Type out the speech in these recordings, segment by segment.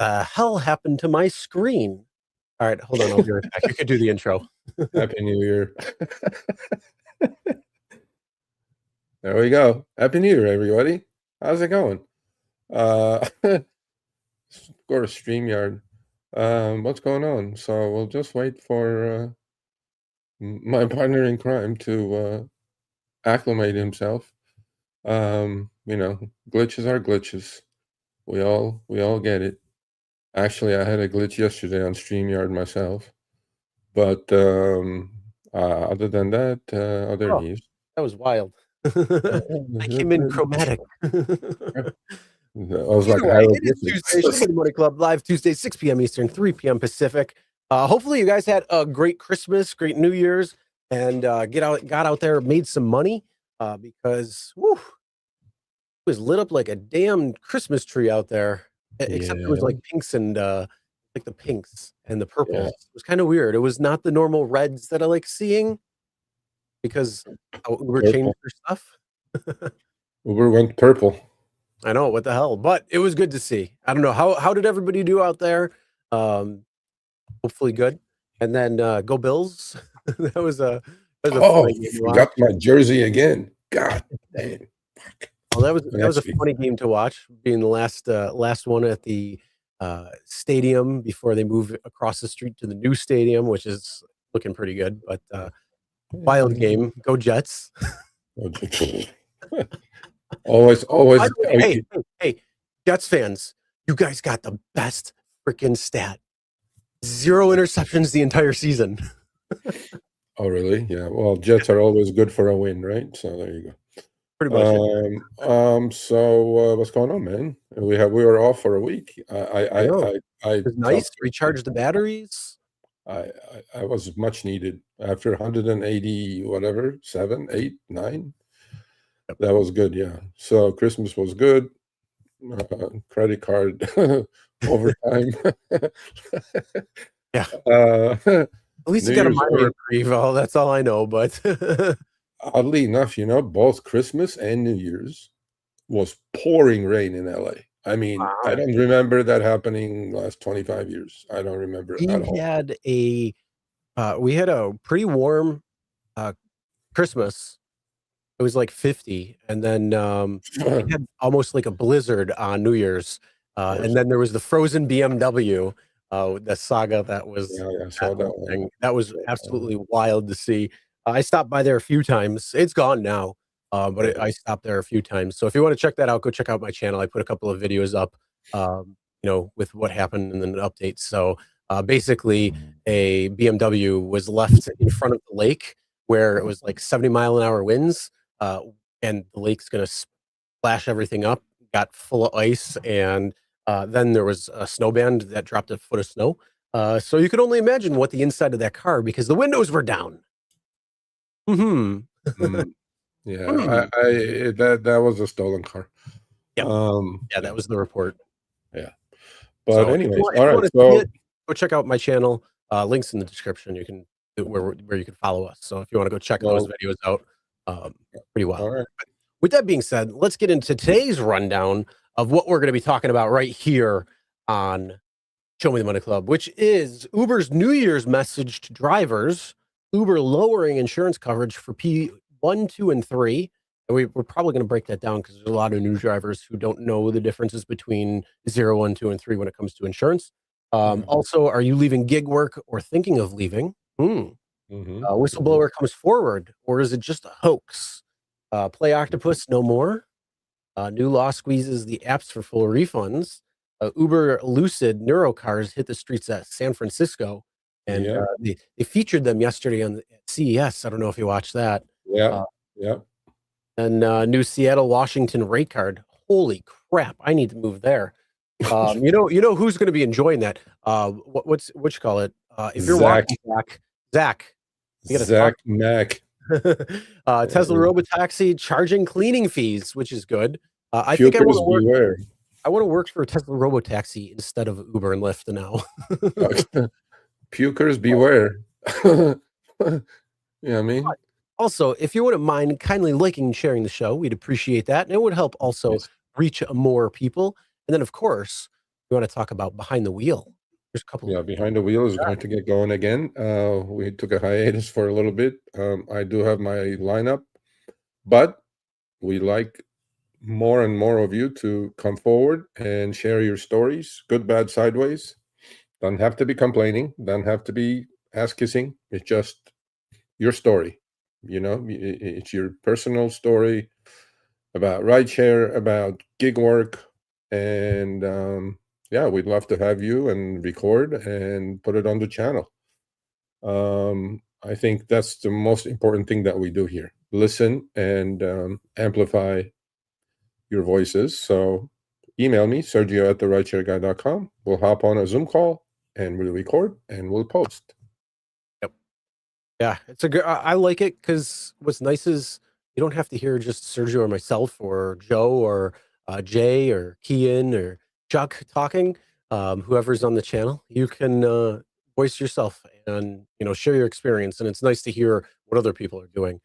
the hell happened to my screen? All right, hold on. I'll be right back. You could do the intro. Happy New Year. There we go. Happy New Year, everybody. How's it going? Go to StreamYard. What's going on? So we'll just wait for my partner in crime to acclimate himself. Glitches are glitches. We all get it. Actually, I had a glitch yesterday on StreamYard myself. But other than that, there he is. That was wild. I came in chromatic. I was like, it is Tuesday, Show Me the Money Club, live Tuesday, 6 p.m. Eastern, 3 p.m. Pacific. Hopefully you guys had a great Christmas, great New Year's, and got out there, made some money, because it was lit up like a damn Christmas tree out there. Except it was like pinks and like the pinks and the purples. Yeah. It was kind of weird. It was not the normal reds that I like seeing because Uber changed their stuff. Uber went purple. I know, what the hell, but it was good to see. I don't know how did everybody do out there? Hopefully good. And then go Bills. that was a forgot my jersey again. God damn. Well, that was a funny game to watch, being the last one at the stadium before they move across the street to the new stadium, which is looking pretty good. But wild game. Go Jets. always. Hey, Jets fans, you guys got the best freaking stat. 0 interceptions the entire season. Oh, really? Yeah. Well, Jets are always good for a win, right? So there you go. Pretty much. So what's going on, man? We were off for a week. It was nice. Recharge the batteries. I was much needed after 180, whatever, 7, 8, 9. Yep. That was good, yeah. So Christmas was good. Credit card overtime. Yeah. At least you got a minor reprieve. Well, that's all I know, but oddly enough, both Christmas and New Year's was pouring rain in LA. I mean, wow. I don't remember that happening last 25 years. I don't remember it at all. We had a pretty warm Christmas. It was like 50, and then we had almost like a blizzard on New Year's. And then there was the frozen BMW, the saga that was I saw that one. That was absolutely wild to see. I stopped by there a few times. It's gone now, but I stopped there a few times. So if you want to check that out, go check out my channel. I put a couple of videos up, with what happened and then an update. So basically, a BMW was left in front of the lake where it was like 70-mile-an-hour winds, and the lake's going to splash everything up. Got full of ice, and then there was a snow band that dropped a foot of snow. So you could only imagine what the inside of that car, because the windows were down. Yeah, that was a stolen car. Yeah, that was the report. Yeah, but anyways, all right. So go check out my channel. Links in the description. You can where you can follow us. So if you want to go check those videos out, pretty well. All right. With that being said, let's get into today's rundown of what we're going to be talking about right here on Show Me the Money Club, which is Uber's New Year's message to drivers. Uber lowering insurance coverage for P1, 2, and 3. And we're probably going to break that down because there's a lot of new drivers who don't know the differences between 0, 1, 2, and 3 when it comes to insurance. Also, are you leaving gig work or thinking of leaving? Whistleblower comes forward, or is it just a hoax? Play Octopus no more. New law squeezes the apps for full refunds. Uber Lucid Nuro cars hit the streets at San Francisco. And they featured them yesterday on CES. I don't know if you watched that. Yeah. And new Seattle, Washington rate card. Holy crap! I need to move there. You know who's going to be enjoying that? What you call it? If you're walking back, Zach. Zach Mack. Tesla Robotaxi charging cleaning fees, which is good. I think I want to work. Beware. I want to work for Tesla Robotaxi instead of Uber and Lyft now. Pukers beware. Yeah, I mean. Also, if you wouldn't mind kindly liking and sharing the show, we'd appreciate that. And it would help also reach more people. And then, of course, we want to talk about behind the wheel. There's a couple. Yeah, behind the wheel is going to get going again. We took a hiatus for a little bit. I do have my lineup, but we like more and more of you to come forward and share your stories, good, bad, sideways. Don't have to be complaining. Don't have to be ass kissing. It's just your story. It's your personal story about rideshare, about gig work, and yeah, we'd love to have you and record and put it on the channel. I think that's the most important thing that we do here. Listen and amplify your voices. So email me, Sergio@therideshareguy.com. We'll hop on a Zoom call and we'll record and we'll post. Yep. Yeah, it's a good. I like it because what's nice is you don't have to hear just Sergio or myself or Joe or Jay or Kian or Chuck talking. Whoever's on the channel, you can voice yourself and share your experience, and it's nice to hear what other people are doing.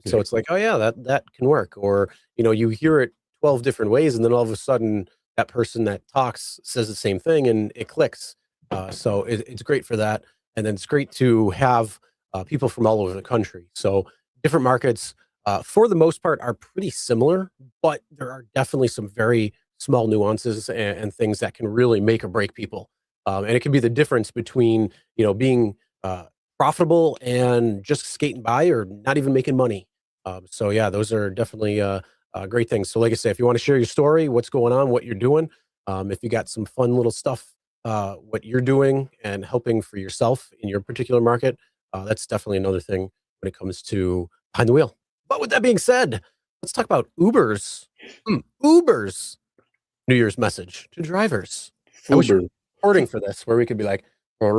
So it's like, oh yeah, that can work, or you hear it 12 different ways, and then all of a sudden that person that talks says the same thing, and it clicks. So it's great for that, and then it's great to have people from all over the country. So different markets, for the most part, are pretty similar, but there are definitely some very small nuances and things that can really make or break people. And it can be the difference between being profitable and just skating by, or not even making money. So yeah, those are definitely great things. So like I say, if you want to share your story, what's going on, what you're doing, if you got some fun little stuff, what you're doing and helping for yourself in your particular market, that's definitely another thing when it comes to behind the wheel. But with that being said, let's talk about Uber's New Year's message to drivers. I wish Fuber. recording for this where we could be like, This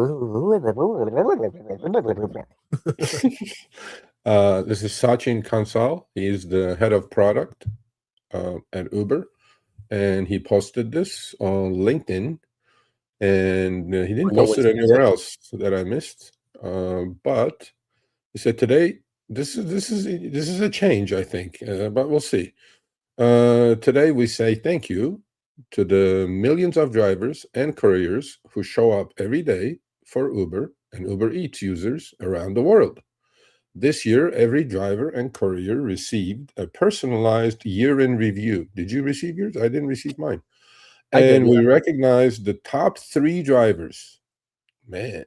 is Sachin Kansal. He is the head of product at Uber, and he posted this on LinkedIn, and he didn't no post it anywhere else that I missed. But he said today, this is a change, I think, but we'll see. Today we say thank you to the millions of drivers and couriers who show up every day for Uber and Uber Eats users around the world. This year, every driver and courier received a personalized year-in review. Did you receive yours? I didn't receive mine. I did, And we recognized the top 3 drivers, man,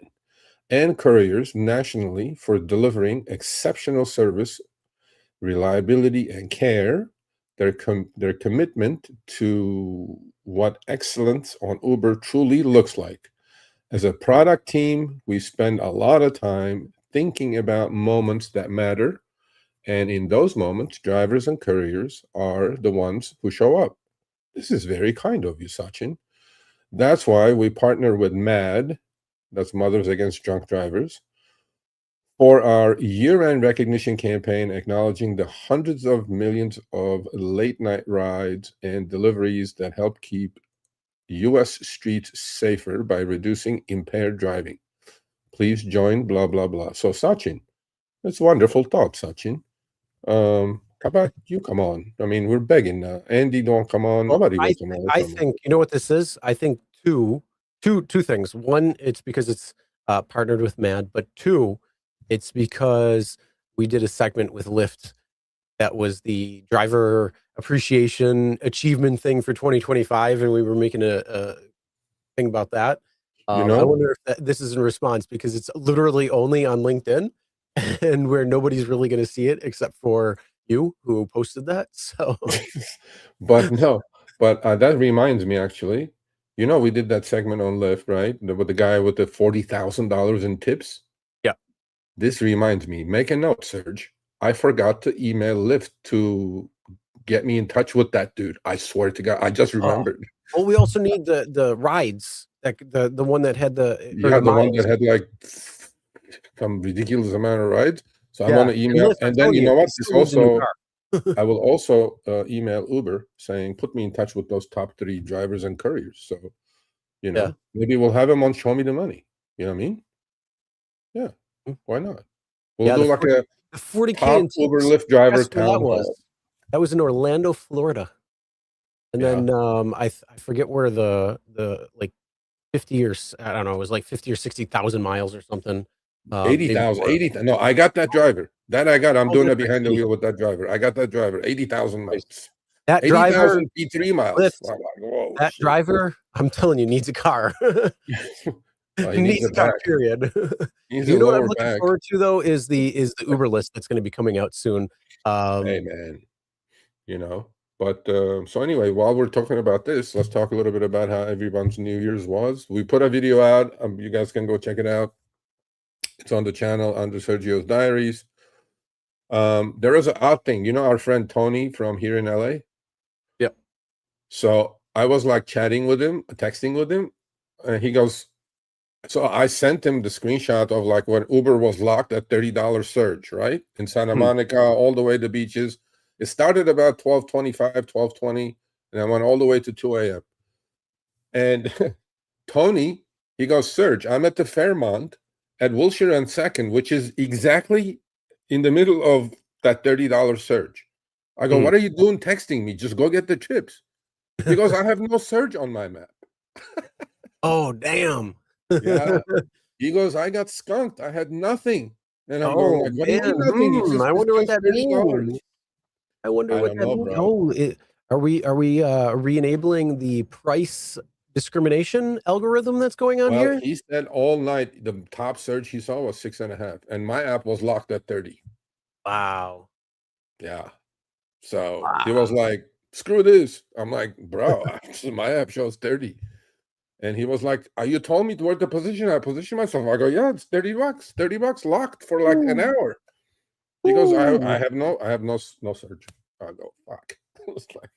and couriers nationally for delivering exceptional service, reliability, and care. Their commitment to what excellence on Uber truly looks like. As a product team, we spend a lot of time thinking about moments that matter. And in those moments, drivers and couriers are the ones who show up. This is very kind of you, Sachin. That's why we partner with MAD, that's Mothers Against Drunk Drivers, for our year-end recognition campaign, acknowledging the hundreds of millions of late-night rides and deliveries that help keep U.S. streets safer by reducing impaired driving. Please join blah, blah, blah. So, Sachin, that's wonderful thought, Sachin. How about you come on? I mean, we're begging now. Andy, don't come on. Well, Nobody wants to know. I think you know what this is. I think two things. One, it's because it's partnered with Mad, but two, it's because we did a segment with Lyft that was the driver appreciation achievement thing for 2025, and we were making a thing about that. I wonder if this is in response, because it's literally only on LinkedIn and where nobody's really going to see it except for you who posted that. So, but no, but that reminds me, actually, we did that segment on Lyft, right? With the guy with the $40,000 in tips. yeah. This reminds me, make a note, Serge. I forgot to email Lyft to get me in touch with that dude. I swear to God, I just remembered. Well, we also need the rides, like the one that had the one that had like some ridiculous amount of rides. So I'm gonna email, and then you know what? This also, I will also email Uber saying, put me in touch with those top 3 drivers and couriers. So, maybe we'll have them on Show Me the Money. You know what I mean? Yeah, why not? We'll do like a 40K top Uber Lyft driver town hall. That was in Orlando, Florida. And then I forget where the like 50 or I don't know, it was like 50 or 60,000 miles or something. Maybe 80,000, more. 80. No, I got that driver. That I got. I'm Oh, doing that's it right, behind the 80. wheel with that driver. I got that driver. 80,000 Nice. miles. That driver 80,000 P3 miles. lifts. I'm like, whoa, That shit. driver, I'm telling you, needs a car. He needs Needs a a car, back. period. He needs a You know what I'm lower looking back. forward to though is the Uber list that's going to be coming out soon. Hey, man. You know. But so anyway, while we're talking about this, let's talk a little bit about how everyone's New Year's was. We put a video out. You guys can go check it out. It's on the channel under Sergio's Diaries. There is an odd thing. You know our friend Tony from here in LA? Yep. So I was like chatting with him, texting with him, and he goes, so I sent him the screenshot of like when Uber was locked at $30 surge, right? In Santa Monica, all the way to beaches. It started about 12:25, 12:20, and I went all the way to 2 a.m. And Tony, he goes, Serge, I'm at the Fairmont at Wilshire and Second, which is exactly in the middle of that $30 surge. I go, what are you doing texting me? Just go get the chips. He goes, I have no surge on my map. Oh, damn. Yeah. He goes, I got skunked. I had nothing. And I'm going Oh, like, what do you mean man. nothing? It's just, I it's wonder what just that $30. means. I wonder I what don't that know, means. bro. Oh, are we re-enabling the price discrimination algorithm that's going on Well, here? he said all night the top surge he saw was 6.5, and my app was locked at 30. Wow. Yeah. So he was Wow. like, screw this. I'm like, bro, my app shows 30. And he was like, you told me where to position. I position myself. I go, yeah, it's $30. $30 locked for like an Ooh. hour. He goes, Ooh. I have no surge. I go, fuck. It was like,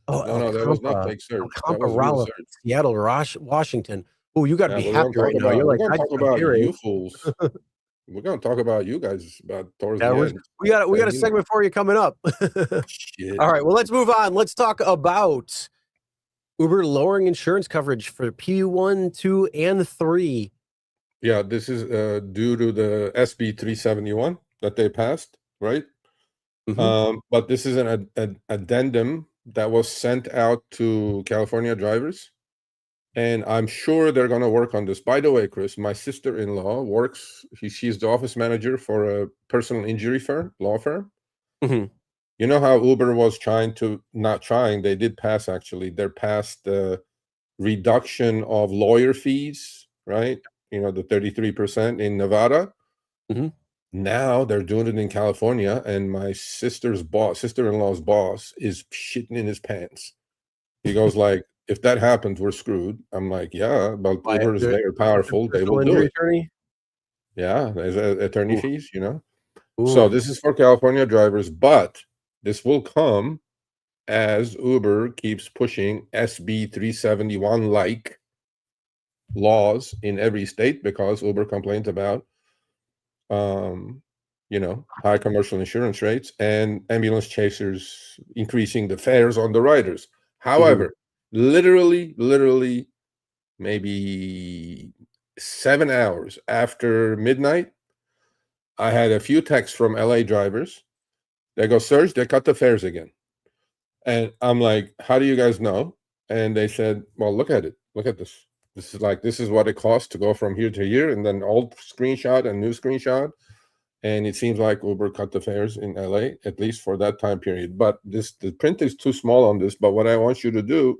Oh, no, that was not fake surge. That was real Raleigh, surge. Seattle, Washington. Oh, you got to Yeah, be but we're gonna happy right talk now. You're about we're like, gonna I just talk got a about pay raise. you fools. We're gonna talk about you guys about towards Yeah, the end. we got a segment for you coming up. Shit. All right, well, let's move on. Let's talk about Uber lowering insurance coverage for P1, 2, and 3. Yeah, this is due to the SB 371 that they passed, right? But this is an addendum that was sent out to California drivers, and I'm sure they're going to work on this. By the way, Chris, my sister-in-law works. She's the office manager for a personal injury law firm. You know how Uber was not trying, they did pass actually. They're past the reduction of lawyer fees, right? You know, the 33% in Nevada. Now they're doing it in California, and my sister-in-law's boss is shitting in his pants. He goes like, if that happens, we're screwed. I'm like, yeah, but Uber is very powerful. They will do it. Attorney? Yeah, there's attorney fees, you know. Ooh. So this is for California drivers, but this will come as Uber keeps pushing SB 371 like laws in every state because Uber complains about you know, high commercial insurance rates and ambulance chasers increasing the fares on the riders. However, literally maybe 7 hours after midnight, I had a few texts from LA drivers. They go, Serge, they cut the fares again. And I'm like, how do you guys know? And they said, well, look at it. Look at this. This is what it costs to go from here to here. And then old screenshot and new screenshot. And it seems like Uber cut the fares in LA, at least for that time period. But the print is too small on this. But what I want you to do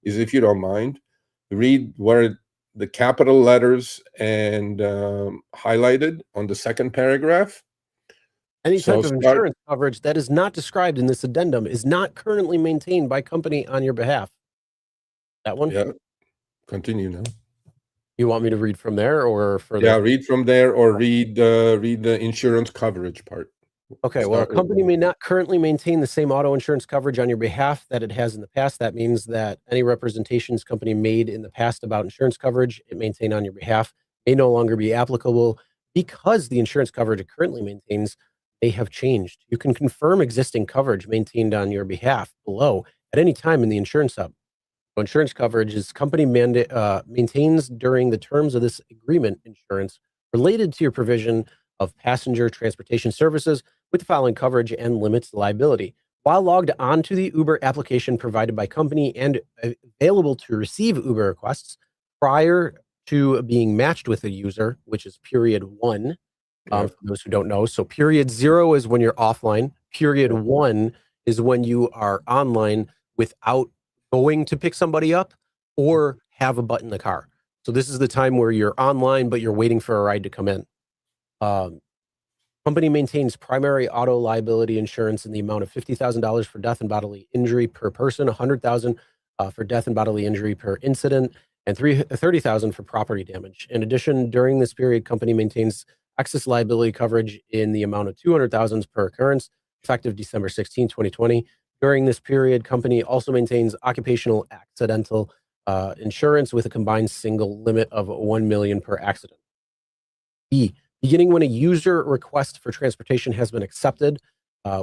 is, if you don't mind, read where the capital letters and highlighted on the second paragraph. Any type of insurance coverage that is not described in this addendum is not currently maintained by company on your behalf. That one? Yeah. Continue now. You want me to read from there or further? Yeah, read from there or read the insurance coverage part. Okay, well, a company may not currently maintain the same auto insurance coverage on your behalf that it has in the past. That means that any representations company made in the past about insurance coverage it maintained on your behalf may no longer be applicable because the insurance coverage it currently maintains may have changed. You can confirm existing coverage maintained on your behalf below at any time in the insurance hub. Insurance coverage is company maintains during the terms of this agreement insurance related to your provision of passenger transportation services with the following coverage and limits liability. While logged onto the Uber application provided by company and available to receive Uber requests prior to being matched with a user, which is period 1, Yeah. for those who don't know. So period 0 is when you're offline. Period Yeah. 1 is when you are online without going to pick somebody up or have a butt in the car. So this is the time where you're online, but you're waiting for a ride to come in. Company maintains primary auto liability insurance in the amount of $50,000 for death and bodily injury per person, $100,000 for death and bodily injury per incident, and $30,000 for property damage. In addition, during this period, company maintains excess liability coverage in the amount of $200,000 per occurrence, effective December 16, 2020. During this period, company also maintains occupational accidental insurance with a combined single limit of $1 million per accident. B, beginning when a user request for transportation has been accepted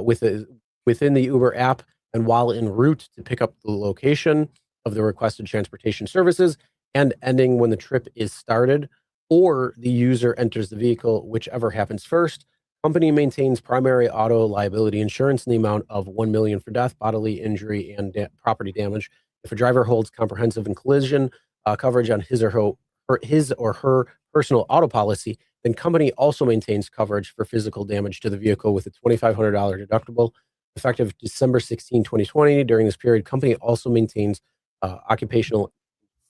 within the Uber app and while en route to pick up the location of the requested transportation services, and ending when the trip is started or the user enters the vehicle, whichever happens first. Company maintains primary auto liability insurance in the amount of $1 million for death, bodily injury, and property damage. If a driver holds comprehensive and collision coverage on his or her personal auto policy, then company also maintains coverage for physical damage to the vehicle with a $2,500 deductible. Effective December 16, 2020, during this period, company also maintains occupational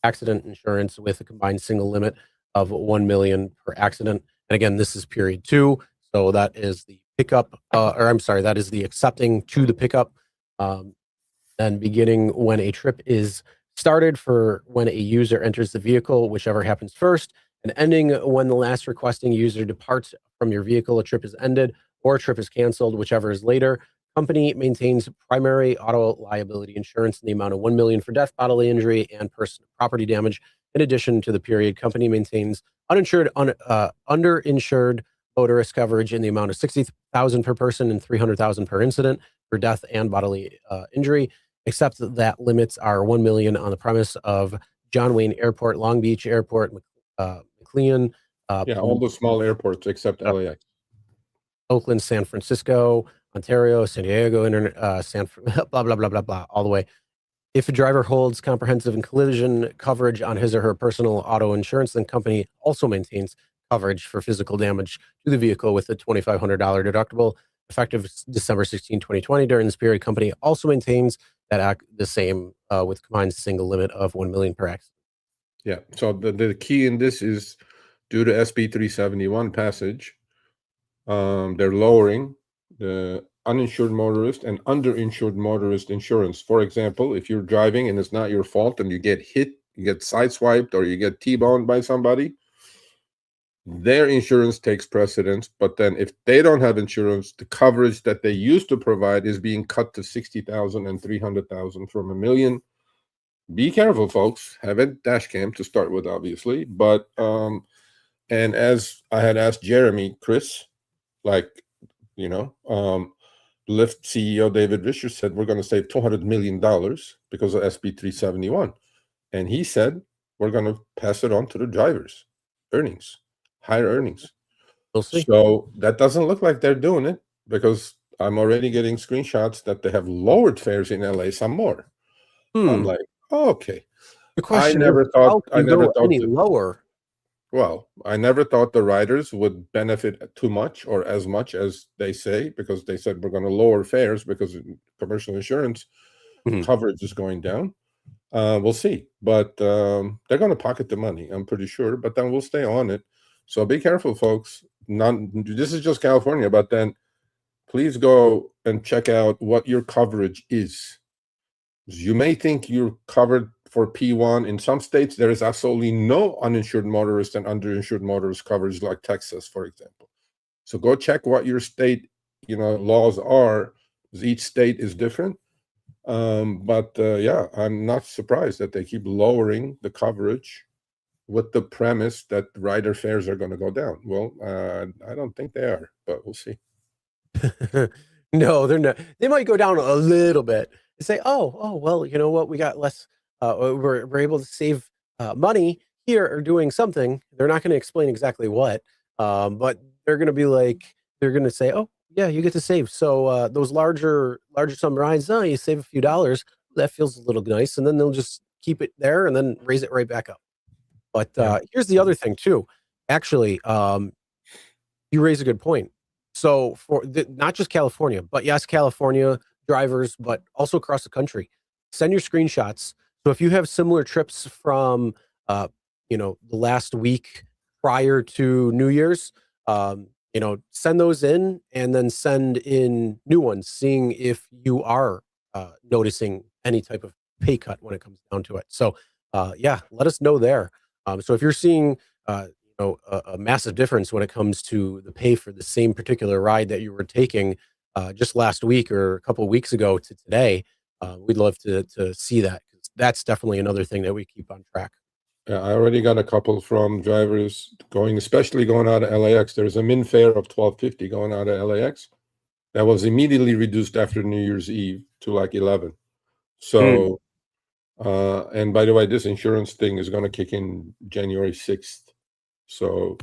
accident insurance with a combined single limit of $1 million per accident. And again, this is period 2. So that is the pickup, that is the accepting to the pickup. And beginning when a trip is started for when a user enters the vehicle, whichever happens first, and ending when the last requesting user departs from your vehicle, a trip is ended, or a trip is canceled, whichever is later. Company maintains primary auto liability insurance in the amount of $1 million for death, bodily injury, and property damage. In addition to the period, company maintains underinsured motorist coverage in the amount of $60,000 per person and $300,000 per incident for death and bodily injury, except that limits are $1 million on the premise of John Wayne Airport, Long Beach Airport, McLean, All the small airports except LAX. Oakland, San Francisco, Ontario, San Diego, blah, blah, blah, blah, blah, all the way. If a driver holds comprehensive and collision coverage on his or her personal auto insurance, then company also maintains coverage for physical damage to the vehicle with a $2,500 deductible. Effective December 16, 2020. During this period, company also maintains that the same with combined single limit of $1 million per accident. Yeah. So the key in this is due to SB 371 passage, they're lowering the uninsured motorist and underinsured motorist insurance. For example, if you're driving and it's not your fault and you get hit, you get sideswiped, or you get T-boned by somebody, their insurance takes precedence. But then if they don't have insurance, the coverage that they used to provide is being cut to 60,000 and 300,000 from $1 million. Be careful, folks. Have a dash cam to start with, obviously. But and as I had asked Jeremy, Chris, Lyft CEO David Risher said we're going to save $200 million because of SB 371. And he said we're going to pass it on to the drivers. Higher earnings. We'll see. So that doesn't look like they're doing it, because I'm already getting screenshots that they have lowered fares in LA some more. I'm like, oh, okay. The question is, how can you go any lower? Well, I never thought the riders would benefit too much or as much as they say, because they said we're going to lower fares because commercial insurance coverage is going down. We'll see. But they're going to pocket the money, I'm pretty sure. But then we'll stay on it. So be careful, folks. This is just California, but then please go and check out what your coverage is. You may think you're covered for P1. In some states, there is absolutely no uninsured motorist and underinsured motorist coverage, like Texas, for example. So go check what your state, laws are, because each state is different. Yeah, I'm not surprised that they keep lowering the coverage with the premise that rider fares are going to go down. Well, I don't think they are, but we'll see. No, they're not. They might go down a little bit and say, oh, well, you know what? We got less. We're able to save money here or doing something. They're not going to explain exactly what, but they're going to be like, they're going to say, oh, Yeah, you get to save. So those larger sum rides, you save a few dollars. That feels a little nice, and then they'll just keep it there and then raise it right back up. But Yeah. here's the other thing too. Actually, you raise a good point. So not just California, but yes, California drivers, but also across the country, send your screenshots. So if you have similar trips from, uh, the last week prior to New Year's, send those in and then send in new ones, seeing if you are noticing any type of pay cut when it comes down to it. So, yeah, let us know there. So if you're seeing, a massive difference when it comes to the pay for the same particular ride that you were taking just last week or a couple of weeks ago to today, we'd love to see that, 'cause that's definitely another thing that we keep on track. Yeah, I already got a couple from drivers going, especially going out of LAX. There's a min fare of 12.50 going out of LAX. That was immediately reduced after New Year's Eve to like 11. Mm, So, and by the way, this insurance thing is going to kick in January 6th. So,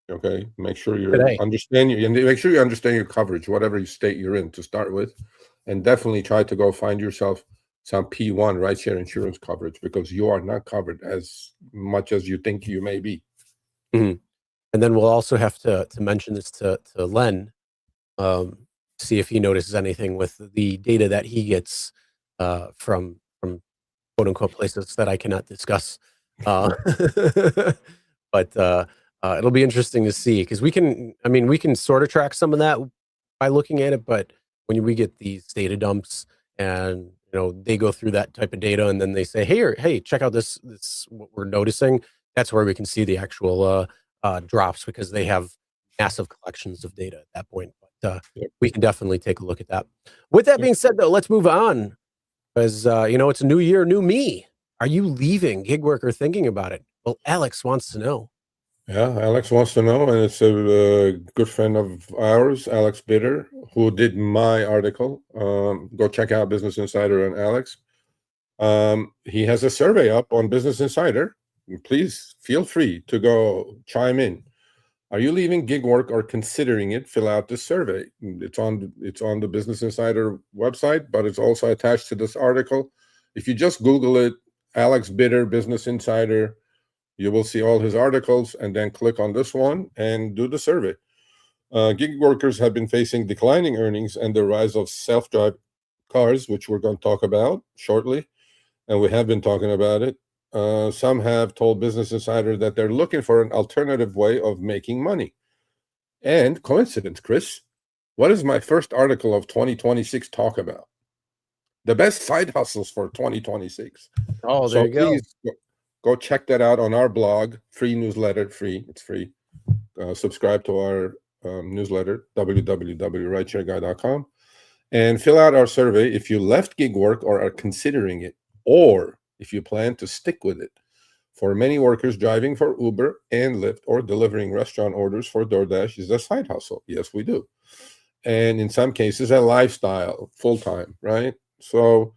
okay, make sure you today. understand and make sure you understand your coverage, whatever state you're in to start with, and definitely try to go find yourself some P1 rideshare insurance coverage, because you are not covered as much as you think you may be. Mhm. And then we'll also have to mention this to Len, see if he notices anything with the data that he gets from quote unquote places that I cannot discuss. Uh, but it'll be interesting to see, because we can sort of track some of that by looking at it. But when we get these data dumps and they go through that type of data and then they say, hey, check out this what we're noticing. That's where we can see the actual drops, because they have massive collections of data at that point. But Yep. we can definitely take a look at that. With that Yep. being said, though, let's move on, because it's a new year, new me. Are you leaving gig work or thinking about it? Well, Alex wants to know. Yeah, Alex wants to know, and it's a good friend of ours, Alex Bitter, who did my article. Go check out Business Insider and Alex. He has a survey up on Business Insider. Please feel free to go chime in. Are you leaving gig work or considering it? Fill out this survey. It's on the Business Insider website, but it's also attached to this article. If you just Google it, Alex Bitter, Business Insider, you will see all his articles, and then click on this one and do the survey. Gig workers have been facing declining earnings and the rise of self-drive cars, which we're going to talk about shortly, and we have been talking about it. Some have told Business Insider that they're looking for an alternative way of making money. And coincidence, Chris, what is my first article of 2026 talk about? The best side hustles for 2026. Oh, there So you go. please go check that out on our blog, free newsletter, free. It's free. Subscribe to our newsletter, www.rideshareguy.com, and fill out our survey if you left gig work or are considering it, or if you plan to stick with it. For many workers, driving for Uber and Lyft or delivering restaurant orders for DoorDash is a side hustle. Yes, we do. And in some cases, a lifestyle, full-time, right? So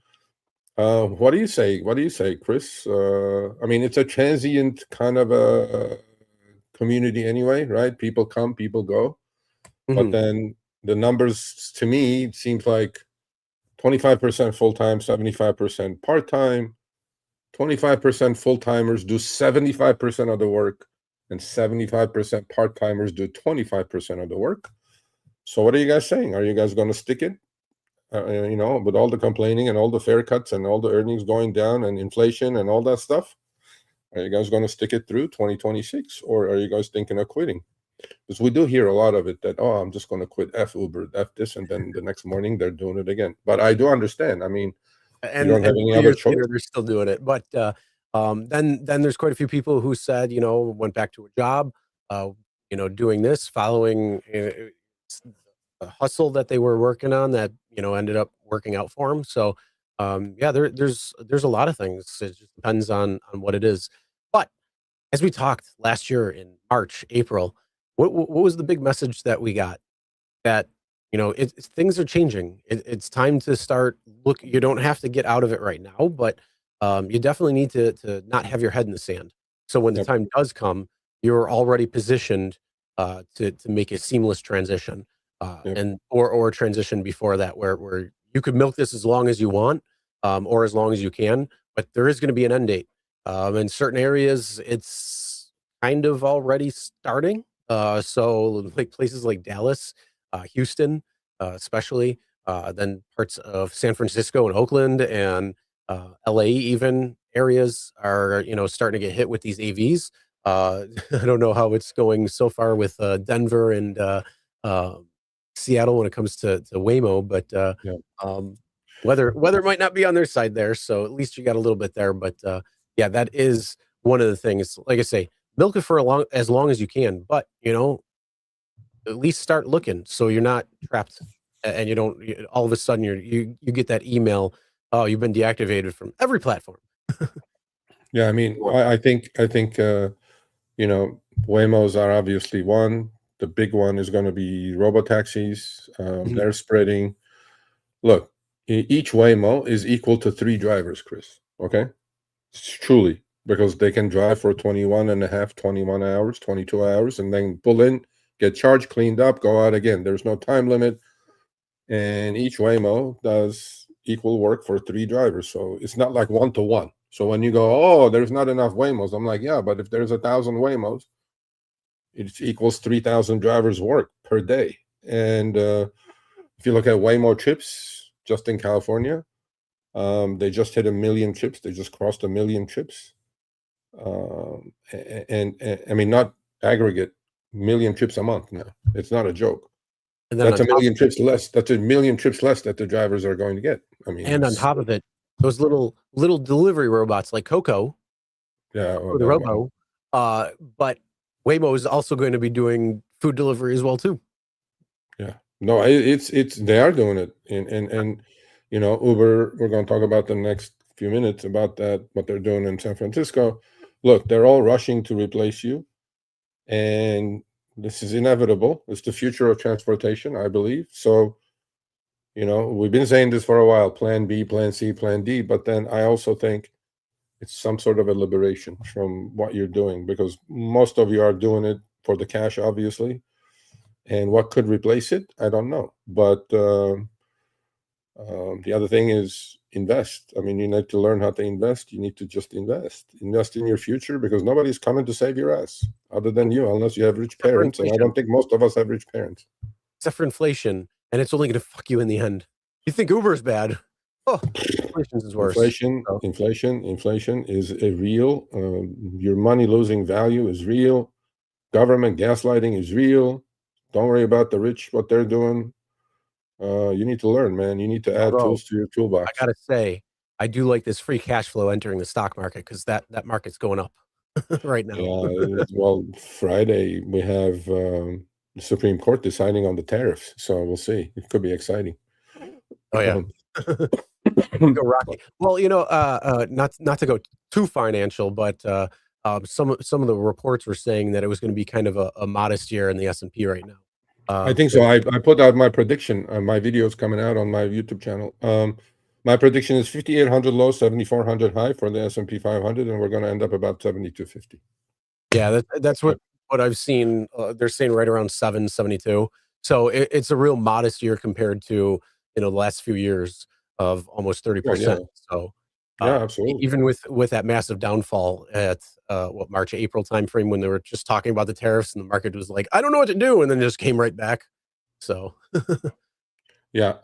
what do you say? What do you say, Chris? I mean, it's a transient kind of a community anyway, right? People come, people go. But Mhm. then the numbers to me seems like 25% full-time, 75% part-time. 25% full-timers do 75% of the work, and 75% part-timers do 25% of the work. So what are you guys saying? Are you guys going to stick it? With all the complaining and all the fare cuts and all the earnings going down and inflation and all that stuff, are you guys going to stick it through 2026, or are you guys thinking of quitting? Because we do hear a lot of it that, I'm just going to quit F Uber, F this, and then the next morning they're doing it again. But I do understand. I mean, you don't have And any 2 other years choice. later, they're still doing it. But then there's quite a few people who said, went back to a job, doing this, following a hustle that they were working on that ended up working out for them. So yeah, there's a lot of things. It just depends on what it is. But as we talked last year in March, April, what was the big message that we got? That things are changing. It's time to start look. You don't have to get out of it right now, but you definitely need to not have your head in the sand. So when the Yep. time does come, you're already positioned to make a seamless transition. Yep. and or transition before that, where you could milk this as long as you want, or as long as you can, but there is going to be an end date. In certain areas, it's kind of already starting. So like places like Dallas, Houston, especially, then parts of San Francisco and Oakland and LA, even areas are starting to get hit with these AVs. I don't know how it's going so far with Denver and uh, Seattle when it comes to Waymo, but Yeah. um, weather might not be on their side there, so at least you got a little bit there. But yeah, that is one of the things. Like I say, milk it for as long as you can, but at least start looking so you're not trapped and you don't all of a sudden you get that email, oh, you've been deactivated from every platform. Yeah, I mean, I think Waymos are obviously one. The big one is going to be robotaxis. Mhm. They're spreading. Look, each Waymo is equal to 3 drivers, Chris. Okay, truly, because they can drive for 21 and a half, 21 hours, 22 hours, and then pull in, get charged, cleaned up, go out again. There's no time limit, and each Waymo does equal work for 3 drivers. So it's not like 1-to-1. So when you go, oh, there's not enough Waymos, I'm like, yeah, but if there's 1,000 Waymos, it equals 3,000 drivers work per day. And if you look at Waymo trips just in California, they just hit 1 million trips. They just crossed 1 million trips. And I mean, not aggregate, 1 million trips a month now. It's not a joke. And then That's on 1 top million of it, trips less. That's 1 million trips less that the drivers are going to get. I mean, and on it's, top of it, those little delivery robots like Coco yeah, or well, the that one. Robo, but Waymo is also going to be doing food delivery as well too. Yeah. No, it's they are doing it. And Uber, we're going to talk about the next few minutes about that, what they're doing in San Francisco. Look, they're all rushing to replace you, and this is inevitable. It's the future of transportation, I believe. So, we've been saying this for a while, plan B, plan C, plan D, but then I also think it's some sort of a liberation from what you're doing, because most of you are doing it for the cash, obviously. And what could replace it? I don't know. But the other thing is invest. I mean, you need to learn how to invest. You need to just invest in your future, because nobody's coming to save your ass other than you, unless you have rich Except for parents. And I inflation. don't think most of us have rich parents. Except for inflation, and it's only going to fuck you in the end. You think Uber's bad? Oh, inflation is worse. Inflation, So, inflation, inflation is a real. Your money losing value is real. Government gaslighting is real. Don't worry about the rich, what they're doing. You need to learn, man. You need to add although tools to your I toolbox. gotta say, I do like this free cash flow entering the stock market because that market's going up right now. Well, Friday we have the Supreme Court deciding on the tariffs, so we'll see. It could be exciting. Oh yeah. Um, Go Rocky. Well, not to go too financial, but some of the reports were saying that it was going to be kind of a modest year in the S&P right now. I think so. I put out my prediction. My video is coming out on my YouTube channel. My prediction is 5,800 low, 7,400 high for the S&P 500, and we're going to end up about 7,250. Yeah, that's what I've seen. They're saying right around 772. So it's a real modest year compared to the last few years of almost Well, yeah, 30%. So yeah, absolutely. even with that massive downfall at what March April timeframe when they were just talking about the tariffs and the market was like, I don't know what to do, and then just came right back. So Yeah.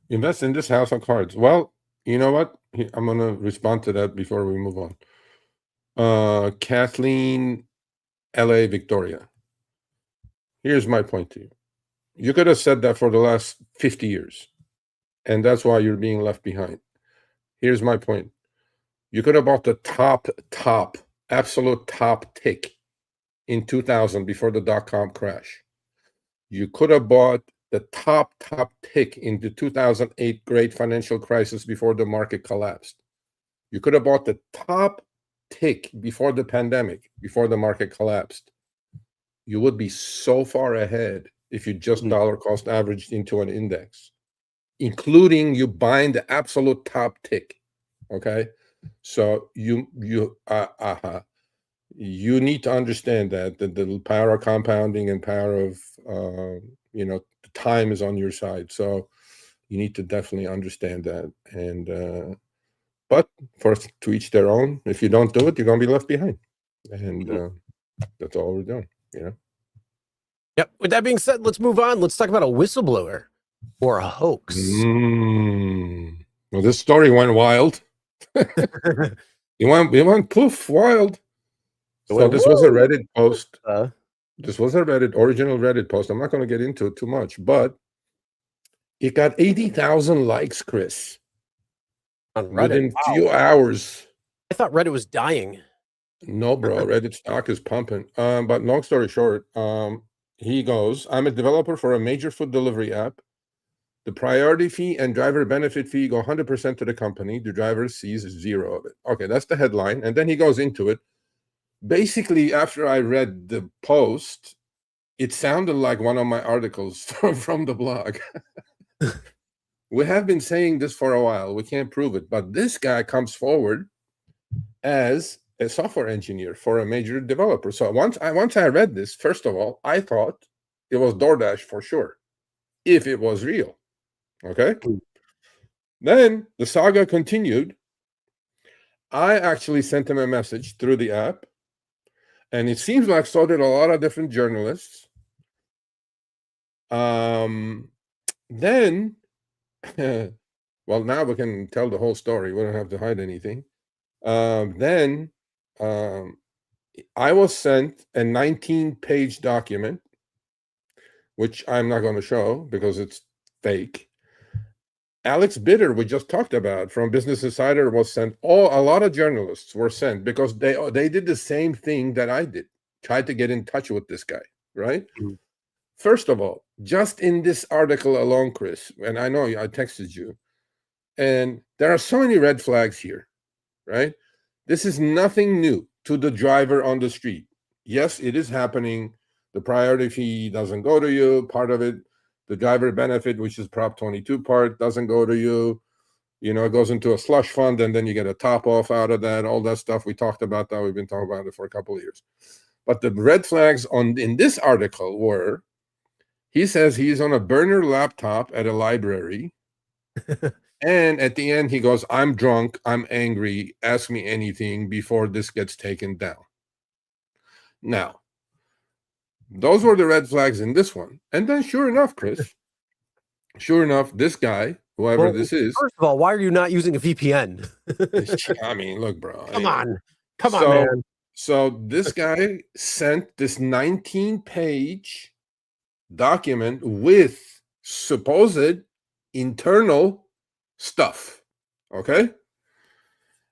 Invest in this house of cards. Well, you know what? I'm going to respond to that before we move on. Kathleen, LA, Victoria. Here's my point to you. You could have said that for the last 50 years, and that's why you're being left behind. Here's my point. You could have bought the top, absolute top tick in 2000 before the dot-com crash. You could have bought the top tick in the 2008 great financial crisis before the market collapsed. You could have bought the top tick before the pandemic, before the market collapsed. You would be so far ahead if you just dollar cost averaged into an index, including you buying the absolute top tick. Okay, so you need to understand that the power of compounding and power of time is on your side. So you need to definitely understand that. And but first, to each their own. If you don't do it, you're gonna be left behind, and that's all we're doing. Yep. With that being said, let's move on. Let's talk about a whistleblower or a hoax. Well, this story went wild. It went poof wild. So this was a Reddit post. This was a original Reddit post. I'm not going to get into it too much, but it got 80,000 likes, Chris, on Reddit. within a few hours. I thought Reddit was dying. No, bro. Reddit stock is pumping. But long story short, he goes, I'm a developer for a major food delivery app. The priority fee and driver benefit fee go 100% to the company. The driver sees zero of it. Okay, that's the headline. And then he goes into it. Basically, after I read the post, it sounded like one of my articles from the blog. We have been saying this for a while. We can't prove it. But this guy comes forward as a software engineer for a major developer. So once I read this, first of all, I thought it was DoorDash for sure, if it was real. Okay? Then the saga continued. I actually sent him a message through the app. And it seems like so did a lot of different journalists. Then, well, now we can tell the whole story. We don't have to hide anything. Then I was sent a 19-page document, which I'm not going to show because it's fake. Alex Bitter, we just talked about from Business Insider, was sent. A lot of journalists were sent because they did the same thing that I did. Tried to get in touch with this guy, right? Mm-hmm. First of all, just in this article alone, Chris, and I know I texted you, and there are so many red flags here, right? This is nothing new to the driver on the street. Yes, it is happening. The priority fee doesn't go to you. Part of it, the driver benefit, which is Prop 22 part, doesn't go to you. It goes into a slush fund, and then you get a top off out of that, all that stuff. We talked about that. We've been talking about it for a couple of years. But the red flags in this article were, he says he's on a burner laptop at a library. And at the end, he goes, I'm drunk, I'm angry, ask me anything before this gets taken down. Now, those were the red flags in this one. And then sure enough, Chris, this guy, whoever this is. First of all, why are you not using a VPN? I mean, look, bro. Come on, man. So this guy sent this 19-page document with supposed internal stuff. Okay?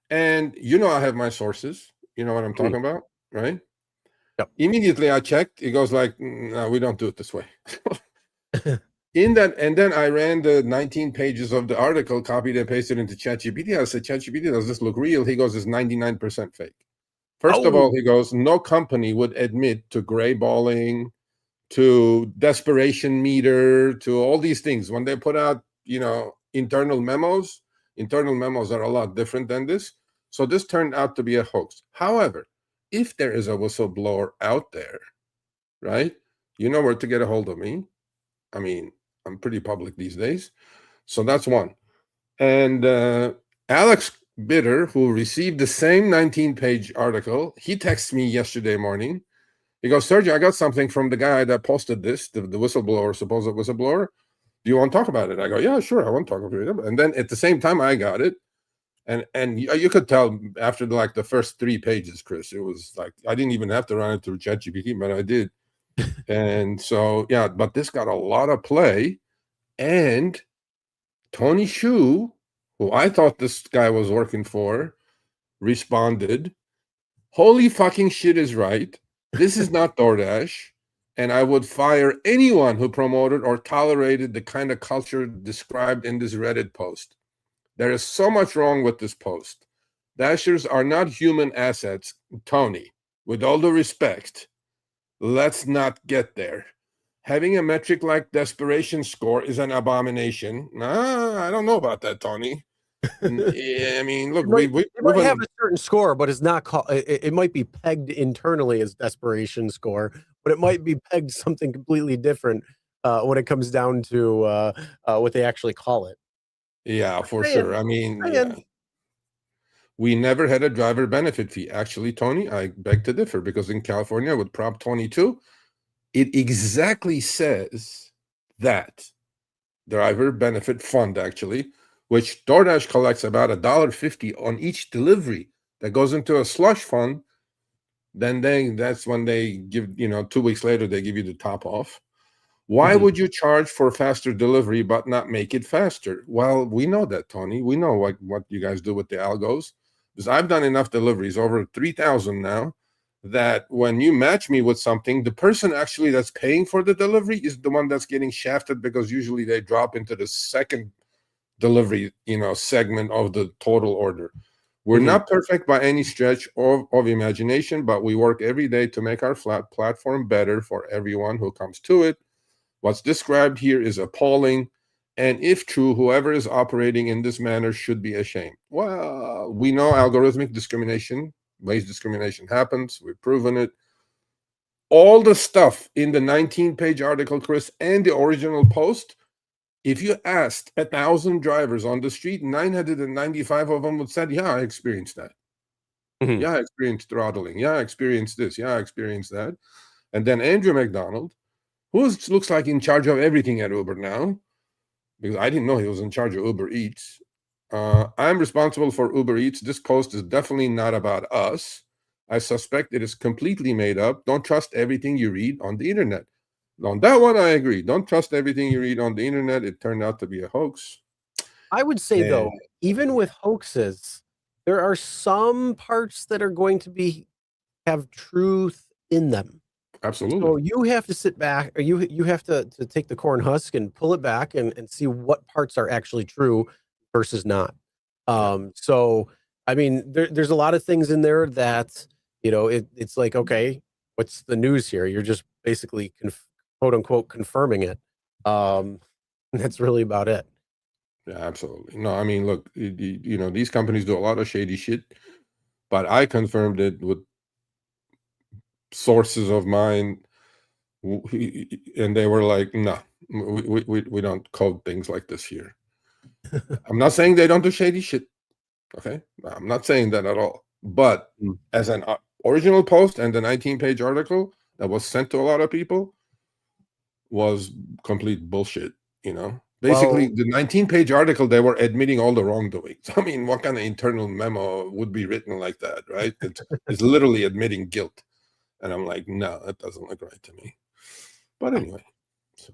And I have my sources. You know what I'm talking about, right? Yep. Immediately I checked. It goes like, no, we don't do it this way. And then I ran the 19 pages of the article, copied and pasted into ChatGPT. I said, ChatGPT, does this look real? He goes, it's 99% fake. First of all, he goes, no company would admit to grayballing, to desperation meter, to all these things. When they put out, internal memos are a lot different than this. So this turned out to be a hoax. However, if there is a whistleblower out there, right, you know where to get a hold of me. I mean, I'm pretty public these days. So that's one. And Alex Bitter, who received the same 19-page article, he texted me yesterday morning. He goes, Sergio, I got something from the guy that posted this, the whistleblower, supposed whistleblower. Do you want to talk about it? I go, yeah, sure, I want to talk about it. And then at the same time, I got it. And you could tell after the first 3 pages, Chris, it was like, I didn't even have to run it through ChatGPT, but I did. And so, yeah, but this got a lot of play. And Tony Shu, who I thought this guy was working for, responded, holy fucking shit is right. This is not DoorDash. And I would fire anyone who promoted or tolerated the kind of culture described in this Reddit post. There is so much wrong with this post. Dashers are not human assets, Tony. With all due respect, let's not get there. Having a metric like desperation score is an abomination. Nah, I don't know about that, Tony. Yeah, I mean, look, It might, we've it might have proven. a certain score, but it's not called. It might be pegged internally as desperation score, but it might be pegged something completely different when it comes down to what they actually call it. Yeah, for Saying, sure. I mean, saying. yeah. We never had a driver benefit fee. Actually, Tony, I beg to differ because in California with Prop 22, it exactly says that driver benefit fund, actually, which DoorDash collects about $1.50 on each delivery that goes into a slush fund. Then that's when they give, 2 weeks later, they give you the top off. Why Mhm. would you charge for faster delivery but not make it faster? Well, we know that, Tony. We know what you guys do with the algos. Because I've done enough deliveries, over 3,000 now, that when you match me with something, the person actually that's paying for the delivery is the one that's getting shafted because usually they drop into the second delivery, segment of the total order. We're Mhm. not perfect by any stretch of imagination, but we work every day to make our flat platform better for everyone who comes to it. What's described here is appalling, and if true, whoever is operating in this manner should be ashamed. Well, we know algorithmic discrimination, wage discrimination happens. We've proven it. All the stuff in the 19-page article, Chris, and the original post, if you asked 1,000 drivers on the street, 995 of them would say, yeah, I experienced that. Mhm. Yeah, I experienced throttling. Yeah, I experienced this. Yeah, I experienced that. And then Andrew McDonald, who looks like in charge of everything at Uber now, because I didn't know he was in charge of Uber Eats. I'm responsible for Uber Eats. This post is definitely not about us. I suspect it is completely made up. Don't trust everything you read on the internet. On that one, I agree. Don't trust everything you read on the internet. It turned out to be a hoax. I would say And though, even with hoaxes, there are some parts that are going to be have truth in them. absolutely. So you have to sit back, or you have to take the corn husk and pull it back and see what parts are actually true versus not. Yeah. So I mean, there's a lot of things in there that it's like, okay, what's the news here? You're just basically quote unquote confirming it. And that's really about it. Yeah, absolutely. No, I mean, look, these companies do a lot of shady shit, but I confirmed it with sources of mine, and they were like, "No, we don't code things like this here." I'm not saying they don't do shady shit. Okay, I'm not saying that at all. But Mm. as an original post and the 19-page article that was sent to a lot of people was complete bullshit. Basically, Well, the 19-page article, they were admitting all the wrongdoings. I mean, what kind of internal memo would be written like that, right? It's literally admitting guilt. And I'm like, no, that doesn't look right to me. But anyway, so,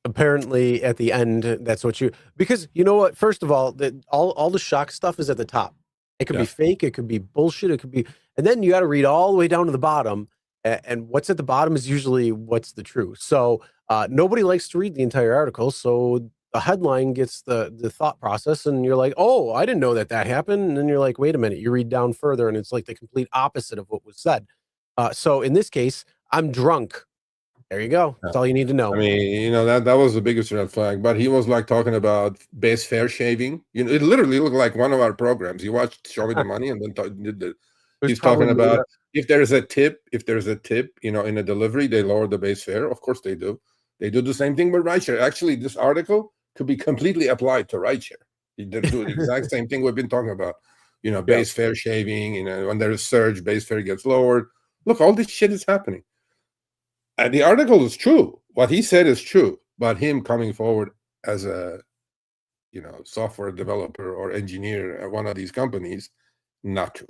apparently at the end, that's what because you know what? First of all, all the shock stuff is at the top. It could be yeah, fake, it could be bullshit, it could be, and then you got to read all the way down to the bottom. And what's at the bottom is usually what's the truth. So nobody likes to read the entire article. So the headline gets the thought process, and you're like, oh, I didn't know that happened. And then you're like, wait a minute, you read down further, and it's like the complete opposite of what was said. So in this case, I'm drunk. There you go. yeah. That's all you need to I know. mean, that was the biggest red flag. But he was like talking about base fare shaving. It literally looked like one of our programs. You watched Show Me the Money, and then did the. It was He's probably talking made about up. if there's a tip, in a delivery, they lower the base fare. Of course they do. They do the same thing with rideshare. Actually, this article could be completely applied to rideshare. They do the exact same thing we've been talking about. Yeah. Base fare shaving. When there's surge, base fare gets lowered. Look, all this shit is happening. And the article is true. What he said is true. But him coming forward as a software developer or engineer at one of these companies, not true.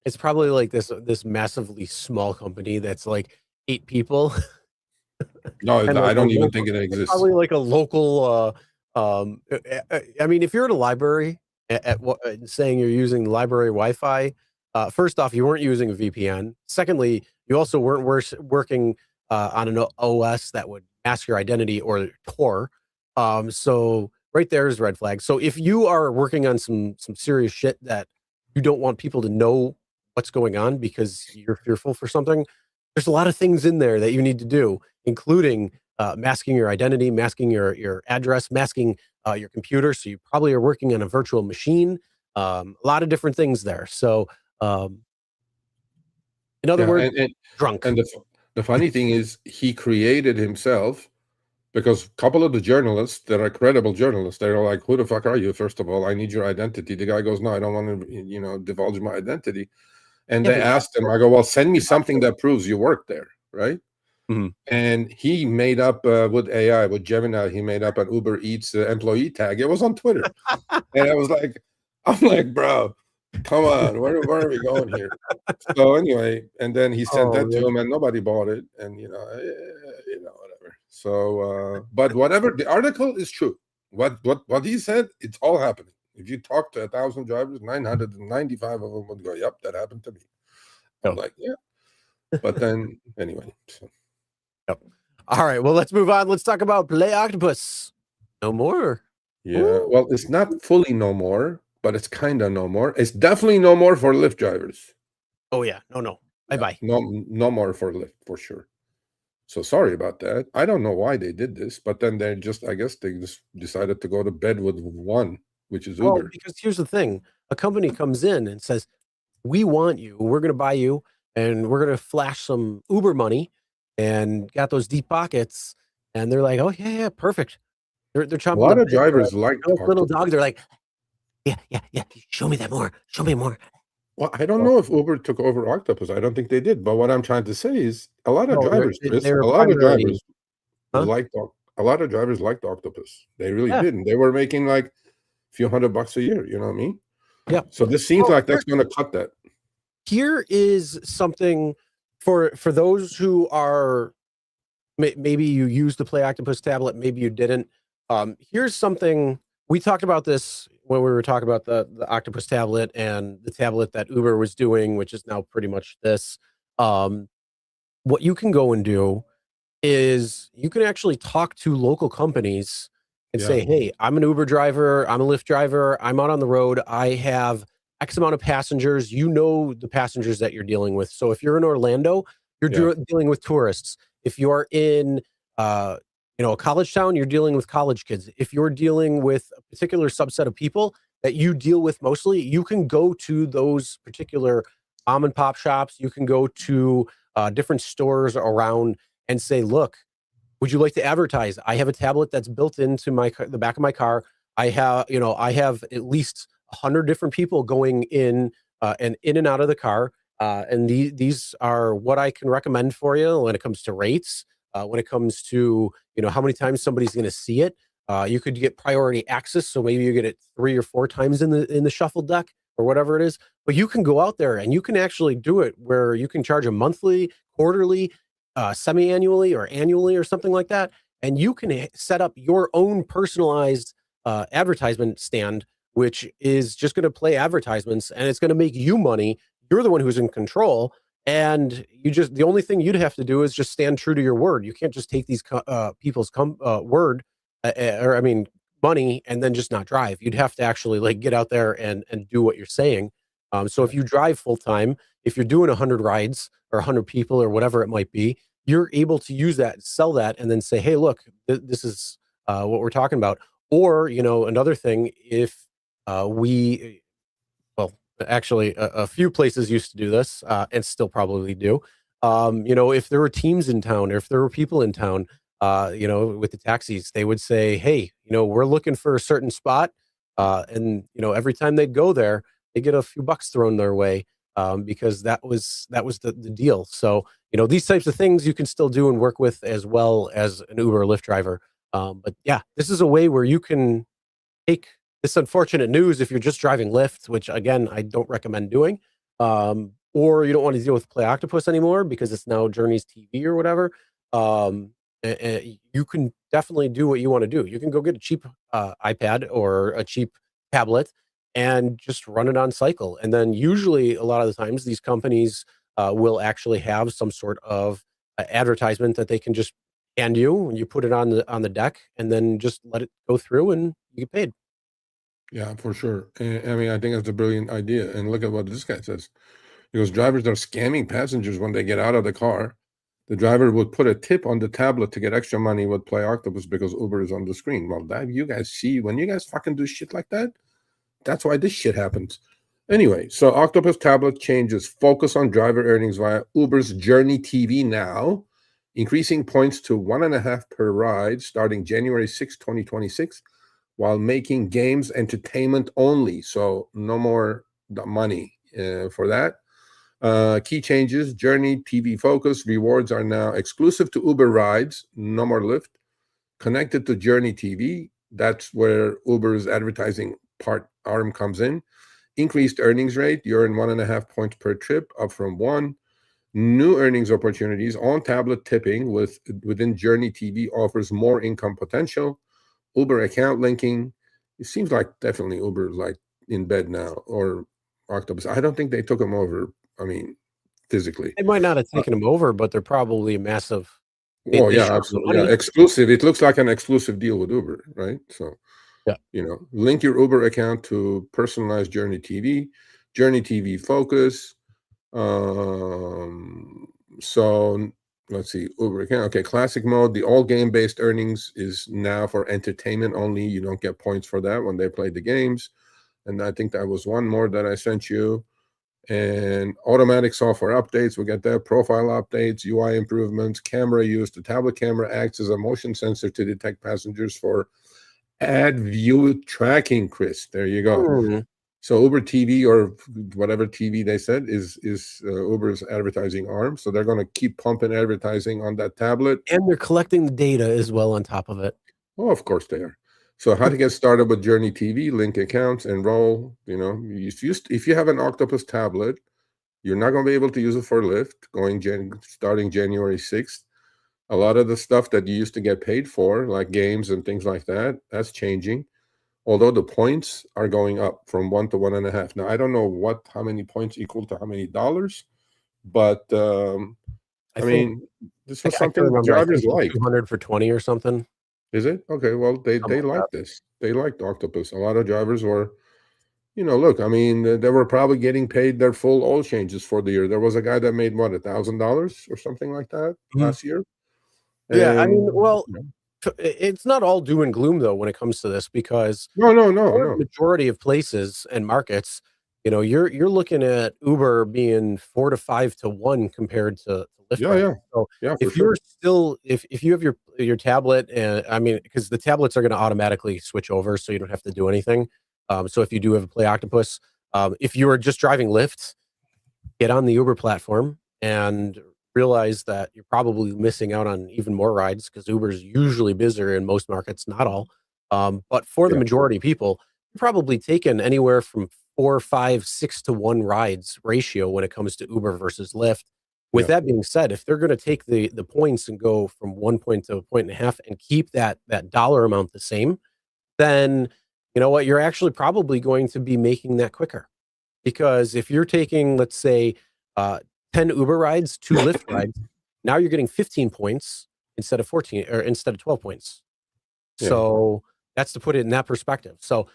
It's probably like this massively small company that's like 8 people No, and like I a don't even local think it it's exists. probably like a local, I mean, if you're at a library saying you're using library Wi-Fi, first off, you weren't using a VPN. Secondly, you also weren't working, on an OS that would mask your identity or Tor. So right there is red flag. So if you are working on some serious shit that you don't want people to know what's going on because you're fearful for something, there's a lot of things in there that you need to do, including masking your identity, masking your address, masking your computer. So you probably are working on a virtual machine. A lot of different things there. So, in other Yeah, words, drunk. and the funny thing is, he created himself because a couple of the journalists that are credible journalists, they're like, "Who the fuck are you? First of all, I need your identity." The guy goes, "No, I don't want to, divulge my identity." And Yeah, they but asked him, I go, "Well, send me something that proves you work there, right?" Mhm. And he made up with AI, with Gemini, he made up an Uber Eats employee tag. It was on Twitter, and I was like, I'm like, bro, come on, where are we going here? So anyway, and then he sent Oh, that to man. him, and nobody bought it, and whatever. So, but whatever, the article is true. What he said, it's all happening. If you talk to 1,000 drivers, 995 of them would go, "Yep, that happened to me." I'm Yep. like, yeah. But then anyway, so. Yep. All right. Well, let's move on. Let's talk about Play Octopus. No more. Yeah, Ooh. well, it's not fully no more, but it's kind of no more. It's definitely no more for Lyft drivers. Oh yeah. No. Bye Yeah, bye. no more for Lyft for sure. So sorry about that. I don't know why they did this, but then I guess they just decided to go to bed with one, which is Well, Uber. because here's the thing: a company comes in and says, "We want you. We're going to buy you, and we're going to flash some Uber money, and got those deep pockets." And they're like, "Oh yeah, perfect." They're A chomping the lot of bit. drivers liked They're like little Octopus. dogs. They're like, yeah. Show me that more. Show me more. Well, I don't Well, know if Uber took over Octopus. I don't think they did. But what I'm trying to say is a lot of no, drivers, Chris, they're a lot of primarily, drivers huh? a lot of drivers liked Octopus. They really Yeah, did. And they were making like a few $100 a year, you know what I mean? yeah. So this seems Well, like that's going to cut that. here is something for those who are maybe you used the Play Octopus tablet, maybe you didn't. Here's something we talked about this when we were talking about the Octopus tablet and the tablet that Uber was doing, which is now pretty much this. Um, what you can go and do is you can actually talk to local companies and Yeah. say, "Hey, I'm an Uber driver, I'm a Lyft driver, I'm out on the road, I have X amount of passengers." You know the passengers that you're dealing with. So if you're in Orlando, you're Yeah. dealing with tourists. If you're in, uh, a college town, you're dealing with college kids. If you're dealing with a particular subset of people that you deal with mostly, you can go to those particular mom and pop shops. You can go to different stores around and say, "Look, would you like to advertise? I have a tablet that's built into the back of my car. I have at least 100 different people going in and out of the car, and these are what I can recommend for you when it comes to rates, when it comes to how many times somebody's going to see it. You could get priority access, so maybe you get it 3 or 4 times in the shuffle deck or whatever it is. But you can go out there and you can actually do it where you can charge a monthly, quarterly, semi-annually or annually or something like that, and you can set up your own personalized advertisement stand, which is just going to play advertisements and it's going to make you money. You're the one who's in control, and the only thing you'd have to do is just stand true to your word. You can't just take these people's word, or I mean money, and then just not drive. You'd have to actually like get out there and do what you're saying. So if you drive full time, if you're doing 100 rides or 100 people or whatever it might be, you're able to use that, sell that, and then say, "Hey, look, this is what we're talking about." Or, another thing, if we, well, actually, a few places used to do this, and still probably do. If there were teams in town, or if there were people in town, with the taxis, they would say, "Hey, we're looking for a certain spot," and every time they'd go there, they get a few bucks thrown their way, because that was the deal. So these types of things you can still do and work with as well as an Uber or Lyft driver. But yeah, this is a way where you can take this unfortunate news if you're just driving Lyft, which again, I don't recommend doing. Or you don't want to deal with Play Octopus anymore because it's now Journey's TV or whatever. You can definitely do what you want to do. You can go get a cheap iPad or a cheap tablet and just run it on cycle. And then usually, a lot of the times, these companies will actually have some sort of advertisement that they can just hand you, and you put it on the deck, and then just let it go through, and you get paid. Yeah, for sure. I mean, I think that's a brilliant idea. And look at what this guy says. He goes, drivers are scamming passengers when they get out of the car. the driver would put a tip on the tablet to get extra money, would play Octopus because Uber is on the screen. Well, that you guys see, when you guys fucking do shit like that, that's why this shit happens. Anyway, so Octopus tablet changes focus on driver earnings via Uber's Journey TV now, increasing points to 1.5 per ride starting January 6, 2026, while making games entertainment only. So no more money for that. Key changes: Journey TV focus rewards are now exclusive to Uber rides, no more Lyft. Connected to Journey TV, that's where Uber's advertising part arm comes in. Increased earnings rate, you earn 1.5 points per trip, up from 1. New earnings opportunities on tablet tipping within Journey TV offers more income potential. Uber account linking. It seems like definitely Uber like in bed now, or Octopus. I don't think they took them over. I mean, physically. They might not have taken them over, but they're probably massive. Well, They yeah, show the absolutely. Yeah, money. exclusive. It looks like an exclusive deal with Uber, right? So, Yeah. link your Uber account to personalized Journey TV, Journey TV focus. So let's see, Uber account. Okay, classic mode. The all game-based earnings is now for entertainment only. You don't get points for that when they play the games. And I think that was one more that I sent you. And automatic software updates, we get that. Profile updates, UI improvements, camera use. The tablet camera acts as a motion sensor to detect passengers for ad view tracking, Chris. There you go. So Uber TV, or whatever TV they said, is Uber's advertising arm. So they're going to keep pumping advertising on that tablet. And they're collecting the data as well on top of it. Oh, of course they are. So how to get started with Journey TV, link accounts, enroll. If you have an Octopus tablet, you're not going to be able to use it for Lyft starting January 6th. A lot of the stuff that you used to get paid for, like games and things like that, that's changing. Although the points are going up from 1 to 1.5. Now, I don't know how many points equal to how many dollars, but I mean, this was something the drivers liked. 200 for 20 or something. Is it? Okay, well, they like this. They liked Octopus. A lot of drivers were, look, I mean, they were probably getting paid their full oil changes for the year. There was a guy that made, what, $1,000 or something like that last year? Yeah, I mean, well, it's not all doom and gloom, though, when it comes to this, because no. the majority of places and markets, you're looking at Uber being 4 to 5 to 1 compared to Lyft. Yeah. So yeah, if you're still, if you have your tablet, and I mean, because the tablets are going to automatically switch over, so you don't have to do anything. So if you do have a Play Octopus, if you are just driving Lyft, get on the Uber platform and realize that you're probably missing out on even more rides, because Uber's usually busier in most markets, not all. But for the majority of people, you're probably taking anywhere from 4, 5, 6 to 1 rides ratio when it comes to Uber versus Lyft. With that being said, if they're going to take the points and go from 1 point to 1.5 points and keep that dollar amount the same, then you know what? You're actually probably going to be making that quicker. Because if you're taking, let's say, 10 Uber rides, 2 Lyft rides, now you're getting 15 points instead of 14, or instead of 12 points. So that's to put it in that perspective. So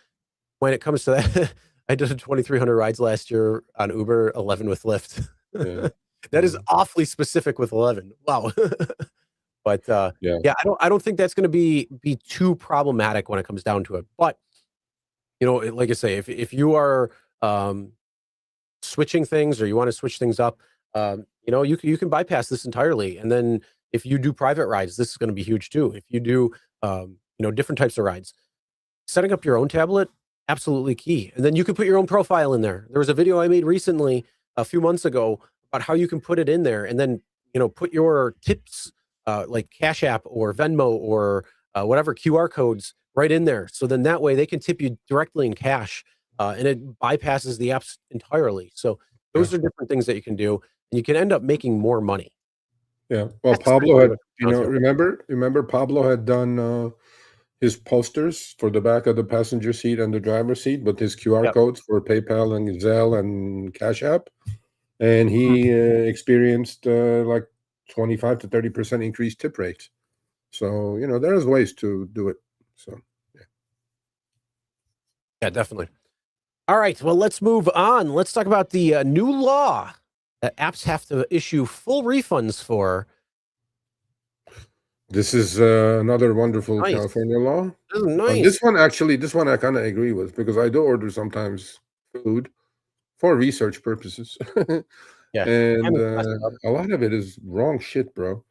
when it comes to that, I did 2,300 rides last year on Uber, 11 with Lyft. That is awfully specific with 11. Wow. But I don't think that's going to be too problematic when it comes down to it. But like I say, if you are switching things, or you want to switch things up, you can bypass this entirely. And then if you do private rides, this is going to be huge too. If you do different types of rides, setting up your own tablet, absolutely key. And then you can put your own profile in there. There was a video I made recently, a few months ago, about how you can put it in there, and then put your tips, like Cash App or Venmo or whatever QR codes right in there. So then that way they can tip you directly in cash, and it bypasses the apps entirely. So those are different things that you can do, and you can end up making more money. Yeah. Well, Pablo had, remember Pablo had done his posters for the back of the passenger seat and the driver's seat with his QR codes for PayPal and Zelle and Cash App. And he experienced like 25 to 30% increased tip rates. So, there's ways to do it. So, yeah, definitely. All right, well, let's move on. Let's talk about the new law that apps have to issue full refunds for This is another wonderful Nice. California law. This is nice. This one I kind of agree with, because I do order sometimes food for research purposes. Yeah. And Messed up. a lot of it is wrong shit, bro.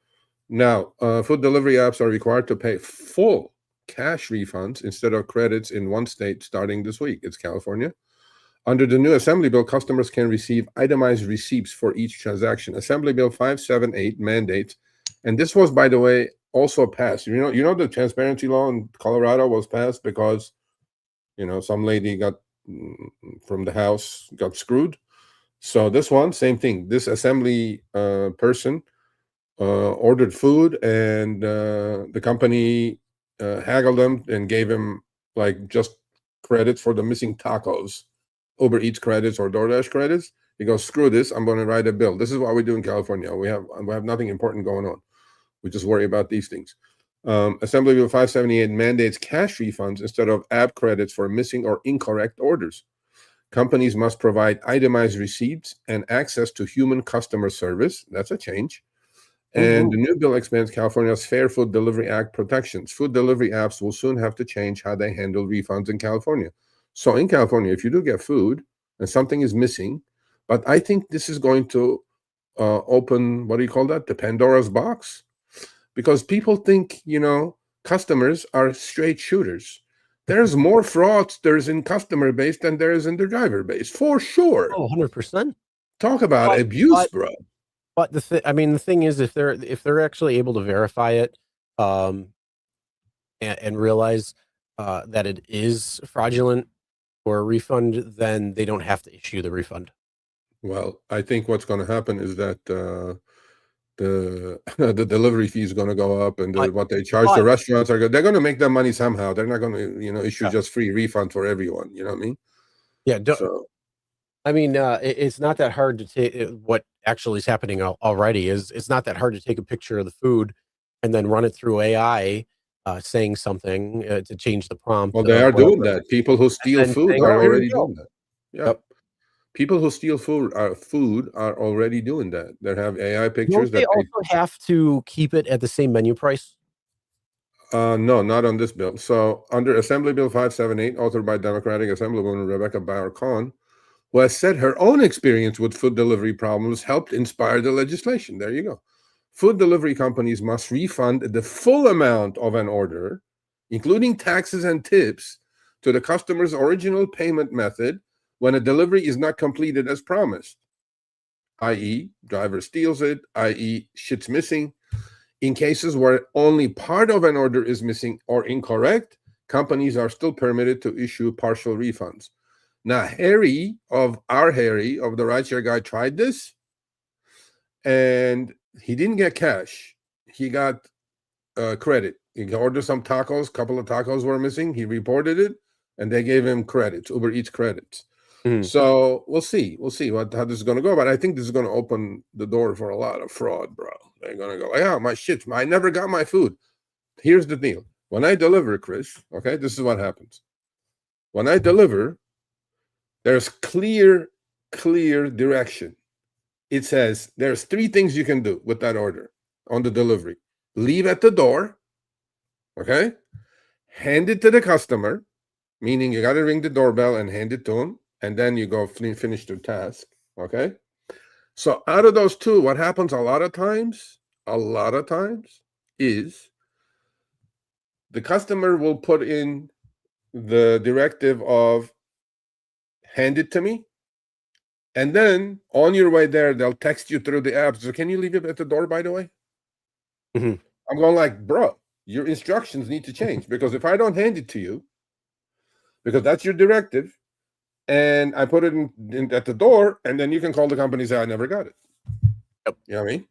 Now, food delivery apps are required to pay full cash refunds instead of credits in one state starting this week. It's California. Under the new Assembly Bill, customers can receive itemized receipts for each transaction. Assembly Bill 578 mandates, and this was, by the way, also passed. You know the transparency law in Colorado was passed because, some lady got from the House got screwed. So this one, same thing. This assembly person ordered food, and the company haggled him and gave him like just credits for the missing tacos, Uber Eats credits or DoorDash credits. He goes, screw this, I'm going to write a bill. This is what we do in California. We have nothing important going on. We just worry about these things. Assembly Bill 578 mandates cash refunds instead of app credits for missing or incorrect orders. Companies must provide itemized receipts and access to human customer service. That's a change. And the new bill expands California's Fair Food Delivery Act protections. Food delivery apps will soon have to change how they handle refunds in California. So in California, if you do get food and something is missing, but I think this is going to open, what do you call that? The Pandora's box. Because people think, customers are straight shooters. There's more fraudsters in customer base than there is in the driver base, for sure. Oh, 100%. Talk about abuse, bro. But the thing is, if they're actually able to verify it, and realize that it is fraudulent or a refund, then they don't have to issue the refund. Well, I think what's going to happen is that the the delivery fee is going to go up, and what they charge the restaurants they're going to make their money somehow. They're not going to issue just free refund for everyone. You know what I mean? Yeah. It's not that hard to take. What actually is happening already is it's not that hard to take a picture of the food and then run it through AI, saying something to change the prompt. Well, they are doing that. People who steal food are already doing that. Yep. People who steal food are already doing that. They have AI pictures. Don't they also have to keep it at the same menu price? No, not on this bill. So under Assembly Bill 578, authored by Democratic Assemblywoman Rebecca Bauer-Kahn, who has said her own experience with food delivery problems helped inspire the legislation. There you go. Food delivery companies must refund the full amount of an order, including taxes and tips, to the customer's original payment method when a delivery is not completed as promised, i.e., driver steals it, i.e., shit's missing. In cases where only part of an order is missing or incorrect, companies are still permitted to issue partial refunds. Now, Harry of the Rideshare Guy tried this, and he didn't get cash. He got credit. He ordered some tacos. A couple of tacos were missing. He reported it, and they gave him credits, Uber Eats credits. So we'll see. We'll see how this is going to go. But I think this is going to open the door for a lot of fraud, bro. They're going to go, yeah, my shit. I never got my food. Here's the deal. When I deliver, Chris, okay, this is what happens. When I deliver, there's clear direction. It says there's 3 things you can do with that order on the delivery. Leave at the door, okay? Hand it to the customer, meaning you got to ring the doorbell and hand it to them, and then you go finish the task, okay? So out of those 2, what happens a lot of times is the customer will put in the directive of hand it to me, and then on your way there, they'll text you through the app. So can you leave it at the door, by the way? I'm going like, bro, your instructions need to change, because if I don't hand it to you, because that's your directive, and I put it in at the door, and then you can call the company and say, I never got it. Yep. You know what I mean?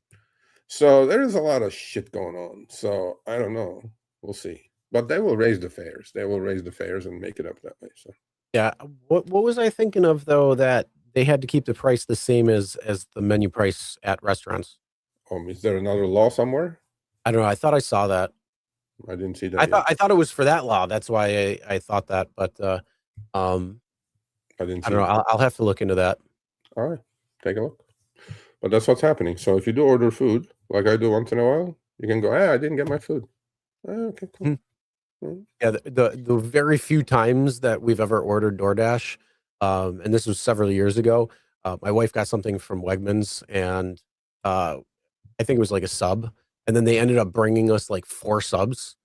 So there is a lot of shit going on. So I don't know. We'll see. But they will raise the fares. They will raise the fares and make it up that way. So yeah. What was I thinking of, though, that they had to keep the price the same as the menu price at restaurants? Is there another law somewhere? I don't know. I thought I saw that. I didn't see that. I thought it was for that law. That's why I thought that. But I didn't see I don't know. I'll have to look into that. All right. Take a look. But that's what's happening. So if you do order food, like I do once in a while, You can go, I didn't get my food. Okay, cool. Yeah, the very few times that we've ever ordered DoorDash, and this was several years ago, my wife got something from Wegmans, and I think it was like a sub, and then they ended up bringing us like 4 subs.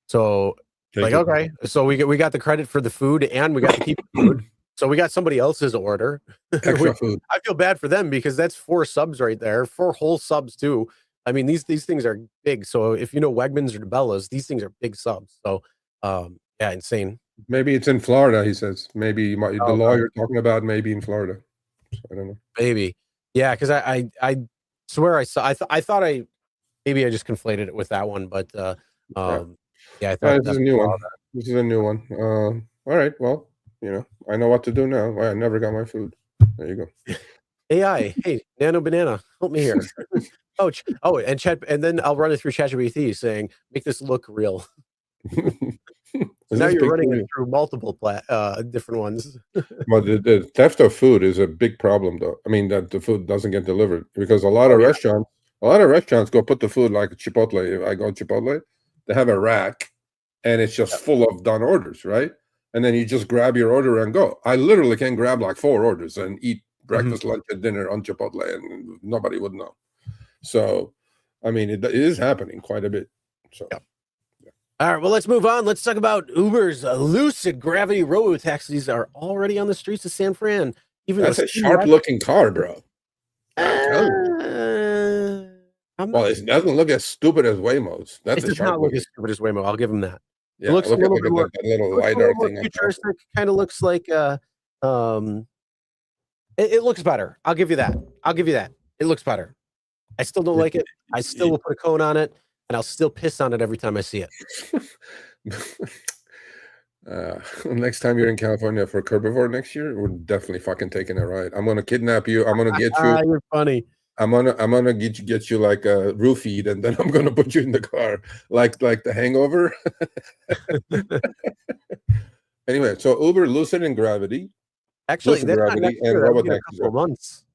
So Take it. okay, so we got the credit for the food, and we got to keep the food. So we got somebody else's order. Extra food. I feel bad for them because that's 4 subs right there, 4 whole subs too. I mean, these things are big. So if you know Wegmans or DeBellas, these things are big subs. So yeah, insane. Maybe it's in Florida, he says. Maybe the Oh, law right. you're talking about may be in Florida. So I don't know. Maybe. Yeah, because I swear I saw I thought maybe I just conflated it with that one, but yeah, I thought This is a new one. This is a new one. All right, well, I know what to do now. I never got my food. There you go. AI, hey, Nano Banana, help me here. And chat, and then I'll run it through ChatGPT saying, make this look real. So now you're running it through multiple different ones. But the theft of food is a big problem, though. I mean, that the food doesn't get delivered because a lot of restaurants go put the food like Chipotle. If I go to Chipotle, they have a rack, and it's just full of done orders, right? And then you just grab your order and go. I literally can grab like 4 orders and eat breakfast, lunch, and dinner on Chipotle, and nobody would know. So, I mean, it is happening quite a bit. So. Yeah. All right, well, let's move on. Let's talk about Uber's Lucid Gravity Robotaxis are already on the streets of San Fran. Even that's a sharp-looking car, bro. Well, it doesn't look as stupid as Waymo's. It does not look as stupid as Waymo. I'll give him that. Yeah, it looks a little bit more, that little LiDAR thing. Futuristic. Kind of looks like it looks better. I'll give you that. It looks better. I still don't like it. I still will put a cone on it, and I'll still piss on it every time I see it. Next time you're in California for Curbivore next year, we're definitely fucking taking a ride. I'm gonna kidnap you. I'm gonna get you. You're funny. I'm gonna get you like a roofied, and then I'm gonna put you in the car like The Hangover. Anyway, so Uber, Lucid, and Gravity. Actually, that's not next year. That'll be in a couple of months.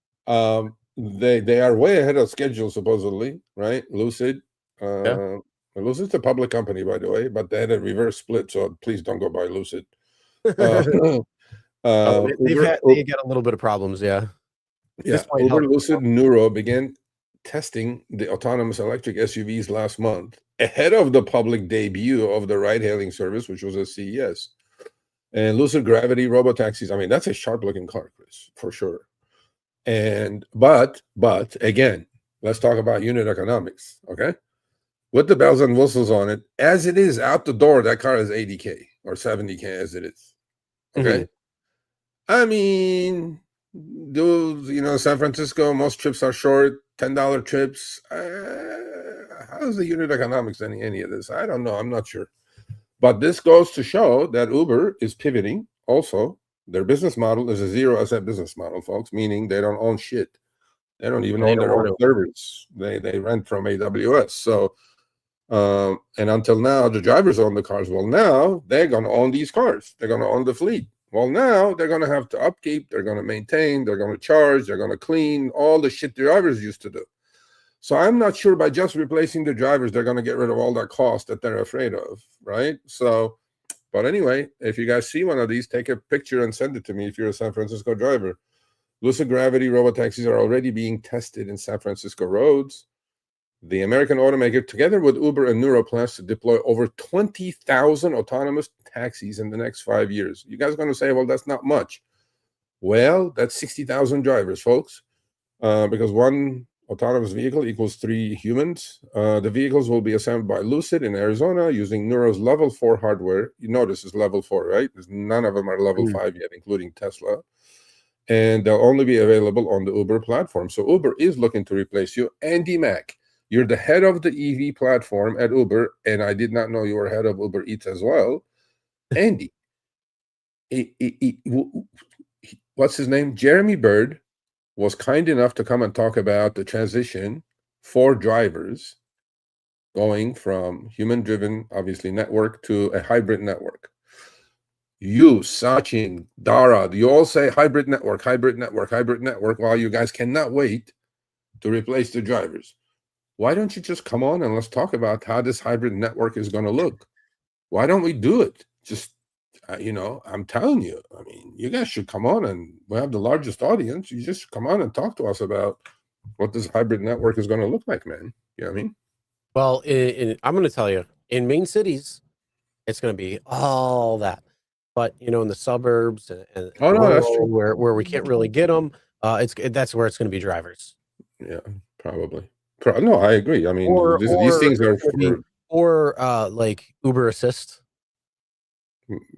They are way ahead of schedule, supposedly, right? Lucid. Lucid's a public company, by the way, but they had a reverse split, so please don't go buy Lucid. They get a little bit of problems, yeah. Yeah, Uber Lucid Nuro began testing the autonomous electric SUVs last month, ahead of the public debut of the ride-hailing service, which was at CES. And Lucid Gravity Robotaxis, I mean, that's a sharp-looking car, Chris, for sure. But again, let's talk about unit economics, okay? With the bells and whistles on it, as it is out the door, that car is $80K or $70K as it is. Okay. I mean, San Francisco, most trips are short, $10 trips. How's the unit economics any of this? I don't know. I'm not sure. But this goes to show that Uber is pivoting also. Their business model is a zero-asset business model, folks, meaning they don't own shit. They don't even own their own servers. They rent from AWS. So, and until now, the drivers own the cars. Well, now they're going to own these cars. They're going to own the fleet. Well, now they're going to have to upkeep. They're going to maintain. They're going to charge. They're going to clean all the shit the drivers used to do. So I'm not sure by just replacing the drivers, they're going to get rid of all that cost that they're afraid of, right? So, but anyway, if you guys see one of these, take a picture and send it to me if you're a San Francisco driver. Lucid Gravity Robotaxis are already being tested in San Francisco roads. The American automaker, together with Uber and Nuro, plans to deploy over 20,000 autonomous taxis in the next 5 years. You guys are going to say, well, that's not much. Well, that's 60,000 drivers, folks, because one autonomous vehicle equals 3 humans. The vehicles will be assembled by Lucid in Arizona using Nuro's level 4 hardware. You notice it's level 4, right? None of them are level 5 yet, including Tesla. And they'll only be available on the Uber platform. So Uber is looking to replace you. Andy Mack, you're the head of the EV platform at Uber, and I did not know you were head of Uber Eats as well. Andy, what's his name? Jeremy Bird was kind enough to come and talk about the transition for drivers going from human-driven, obviously, network to a hybrid network. You, Sachin, Dara, you all say hybrid network, while you guys cannot wait to replace the drivers. why don't you just come on and let's talk about how this hybrid network is going to look? Why don't we do it? Just, I'm telling you, I mean, you guys should come on, and we have the largest audience. You just come on and talk to us about what this hybrid network is going to look like, man. You know what I mean? Well, I'm going to tell you, in main cities, it's going to be all that. But in the suburbs and Oh no, that's rural, true. where we can't really get them, that's where it's going to be drivers. Yeah, probably. No, I agree. I mean, Or these things are it's gonna be, for. or like Uber Assist.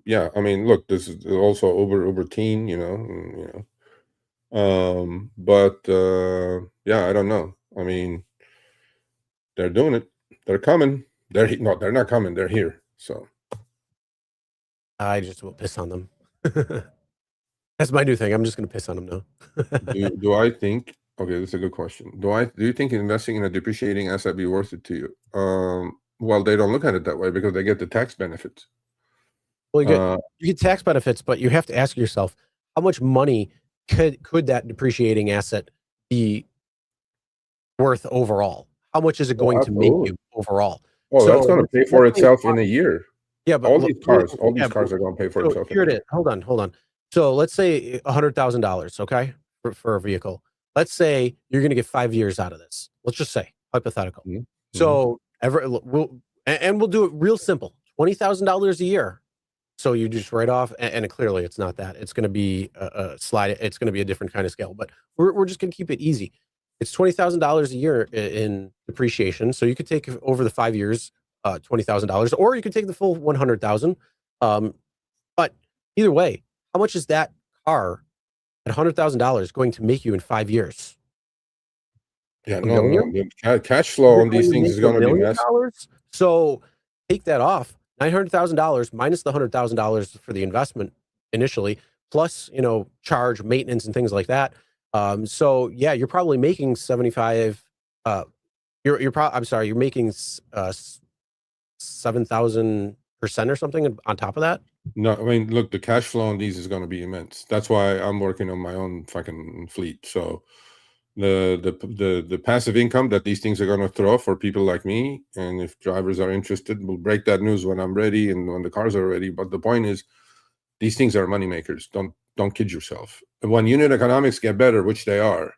Yeah, I mean, look, this is also Uber Teen, but yeah, I don't know. I mean, they're doing it. They're coming. They're not coming. They're here. So I just will piss on them. That's my new thing. I'm just going to piss on them now. do I think? Okay, that's a good question. Do you think investing in a depreciating asset be worth it to you? Well, they don't look at it that way because they get the tax benefits. Well, you get tax benefits, but you have to ask yourself, how much money could that depreciating asset be worth overall? How much is it going to make you overall? Oh, that's going to pay for itself in a year. Yeah, but all these cars are going to pay for itself. Here it is. Hold on. So let's say $100,000, okay, for a vehicle. Let's say you're going to get 5 years out of this. Let's just say hypothetical. Mm-hmm. So we'll do it real simple. $20,000 a year. So you just write off, and clearly it's not that. It's going to be a slide. It's going to be a different kind of scale, but we're just going to keep it easy. It's $20,000 a year in depreciation. So you could take over the 5 years, $20,000, or you could take the full 100,000. But either way, how much is that car at $100,000 going to make you in 5 years? Yeah, no. The cash flow on these things is going to be massive. So take that off. $900,000 minus the $100,000 for the investment initially, plus charge, maintenance, and things like that. So yeah, you're probably making 75. You're making 7,000% or something on top of that. No, I mean, look, the cash flow on these is going to be immense. That's why I'm working on my own fucking fleet. So the passive income that these things are going to throw for people like me, and if drivers are interested, we'll break that news when I'm ready and when the cars are ready. But the point is, these things are money makers. Don't kid yourself. When unit economics get better, which they are,